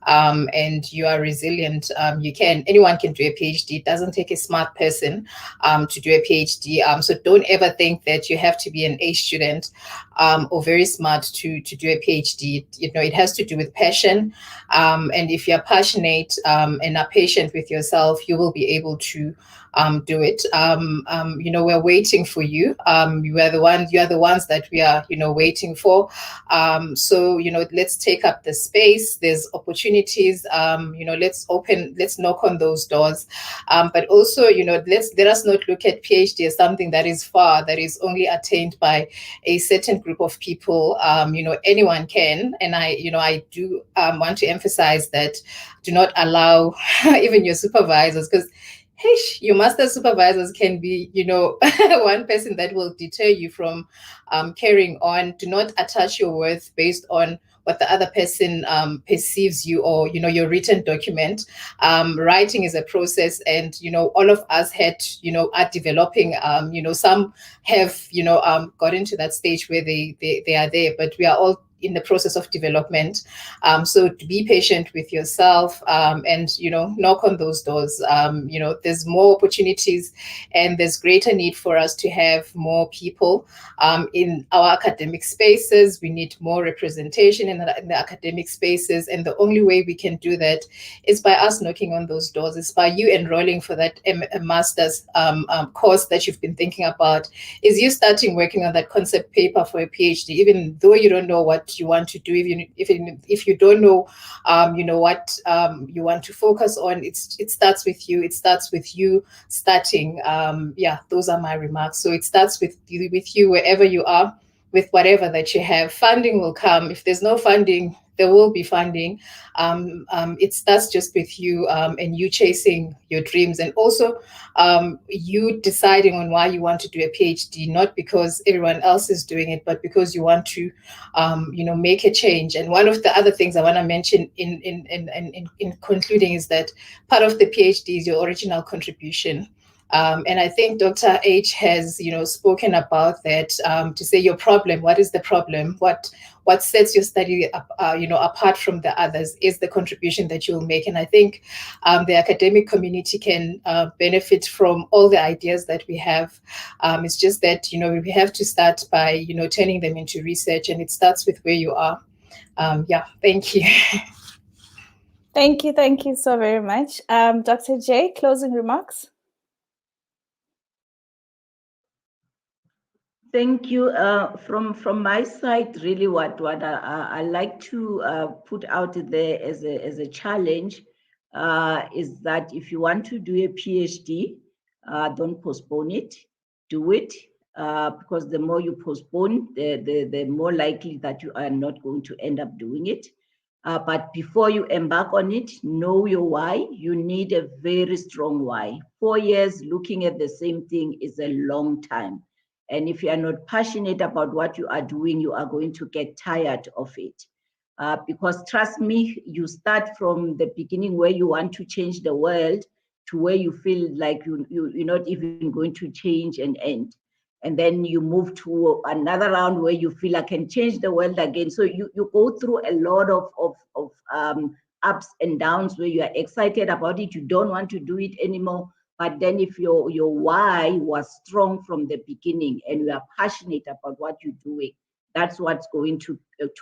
and you are resilient, anyone can do a PhD. It doesn't take a smart person to do a PhD. So don't ever think that you have to be an A student or very smart to do a PhD. It has to do with passion. And if you're passionate and are patient with yourself, you will be able to do it. We're waiting for you. You are the ones that we are, waiting for. So, let's take up the space. There's opportunities. Let's knock on those doors. But also, let us not look at PhD as something that is far, that is only attained by a certain group of people. Anyone can. And I do want to emphasize that do not allow even your supervisors, because your master supervisors can be, one person that will deter you from carrying on. Do not attach your worth based on what the other person perceives you, or, your written document. Writing is a process, and, all of us are developing, some have, gotten to that stage where they are there, but we are all in the process of development. So to be patient with yourself and, knock on those doors. There's more opportunities and there's greater need for us to have more people in our academic spaces. We need more representation in the academic spaces. And the only way we can do that is by us knocking on those doors. It's by you enrolling for that master's course that you've been thinking about. Is you starting working on that concept paper for a PhD, even though you don't know what what you want to do. If you don't know, what you want to focus on, it starts with you. It starts with you starting. Those are my remarks. So it starts with you wherever you are, with whatever that you have. Funding will come. If there's no funding, there will be funding. It starts just with you, and you chasing your dreams, and also you deciding on why you want to do a PhD, not because everyone else is doing it, but because you want to, make a change. And one of the other things I want to mention in concluding is that part of the PhD is your original contribution. And I think Dr. H has, spoken about that, to say your problem. What is the problem? What sets your study apart from the others is the contribution that you'll make. And I think the academic community can benefit from all the ideas that we have. It's just that, we have to start by, turning them into research, and it starts with where you are. Thank you. Thank you so very much. Dr. J, closing remarks? Thank you. From my side, really, what I like to put out there as a challenge is that if you want to do a PhD, don't postpone it. Do it, because the more you postpone, the more likely that you are not going to end up doing it. But before you embark on it, know your why. You need a very strong why. 4 years looking at the same thing is a long time. And if you are not passionate about what you are doing, you are going to get tired of it. Because trust me, you start from the beginning where you want to change the world to where you feel like you're not even going to change and end. And then you move to another round where you feel I can change the world again. So you go through a lot of ups and downs where you are excited about it. You don't want to do it anymore. But then if your why was strong from the beginning and you are passionate about what you're doing, that's what's going to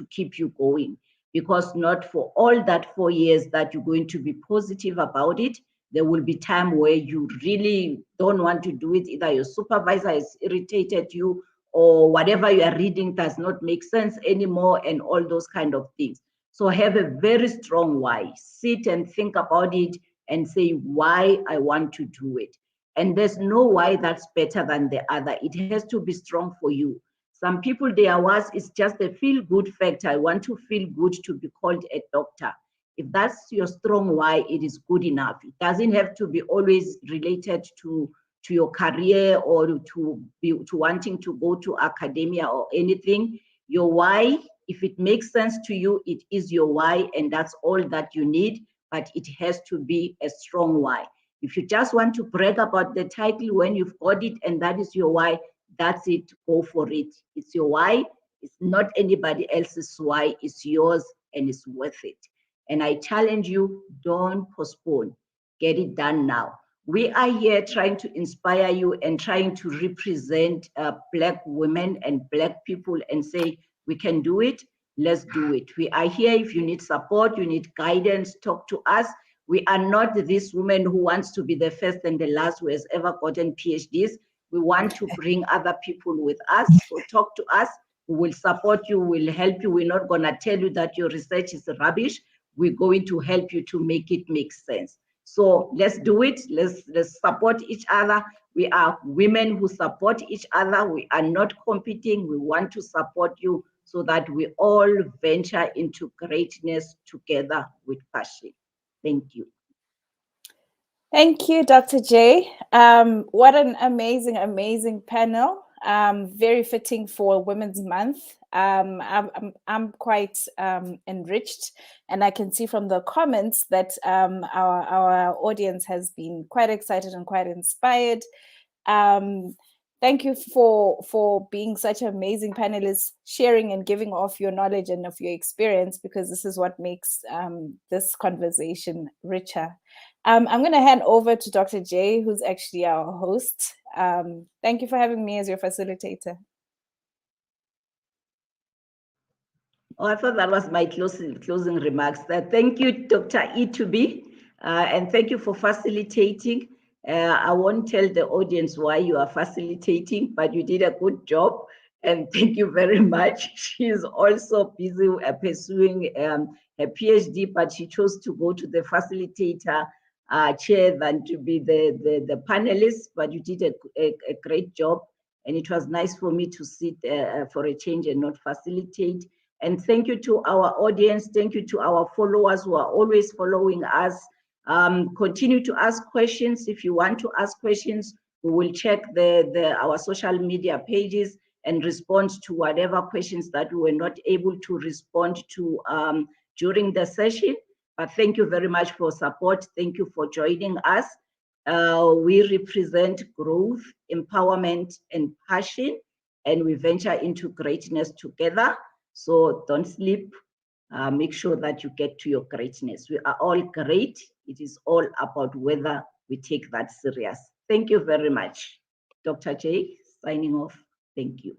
keep you going. Because not for all that 4 years that you're going to be positive about it, there will be time where you really don't want to do it. Either your supervisor has irritated you, or whatever you are reading does not make sense anymore, and all those kind of things. So have a very strong why. Sit and think about it and say why I want to do it. And there's no why that's better than the other. It has to be strong for you. Some people, their was is just a feel-good factor. I want to feel good to be called a doctor. If that's your strong why, it is good enough. It doesn't have to be always related to your career or to wanting to go to academia or anything. Your why, if it makes sense to you, it is your why, and that's all that you need. But it has to be a strong why. If you just want to brag about the title when you've got it and that is your why, that's it, go for it. It's your why. It's not anybody else's why. It's yours, and it's worth it. And I challenge you, don't postpone. Get it done now. We are here trying to inspire you and trying to represent Black women and Black people and say, we can do it. Let's do it. We are here. If you need support, you need guidance, talk to us. We are not this woman who wants to be the first and the last who has ever gotten PhDs. We want to bring other people with us. So talk to us. We will support you. We'll help you. We're not going to tell you that your research is rubbish. We're going to help you to make it make sense. So let's do it. Let's support each other. We are women who support each other. We are not competing. We want to support you so that we all venture into greatness together with passion. Thank you. Thank you, Dr. J. What an amazing, amazing panel. Very fitting for Women's Month. I'm quite enriched, and I can see from the comments that our audience has been quite excited and quite inspired. Thank you for being such amazing panelists, sharing and giving off your knowledge and of your experience, because this is what makes this conversation richer. I'm going to hand over to Dr. J, who's actually our host. Thank you for having me as your facilitator. Oh, I thought that was my closing remarks. Thank you, Dr. E2B, and thank you for facilitating. I won't tell the audience why you are facilitating, but you did a good job. And thank you very much. She is also busy pursuing her PhD, but she chose to go to the facilitator chair than to be the panelist, but you did a great job. And it was nice for me to sit for a change and not facilitate. And thank you to our audience. Thank you to our followers who are always following us. Continue to ask questions. If you want to ask questions, we will check our social media pages and respond to whatever questions that we were not able to respond to during the session. But thank you very much for support. Thank you for joining us. We represent growth, empowerment, and passion, and we venture into greatness together. So don't sleep. Make sure that you get to your greatness. We are all great. It is all about whether we take that serious. Thank you very much. Dr. J, signing off. Thank you.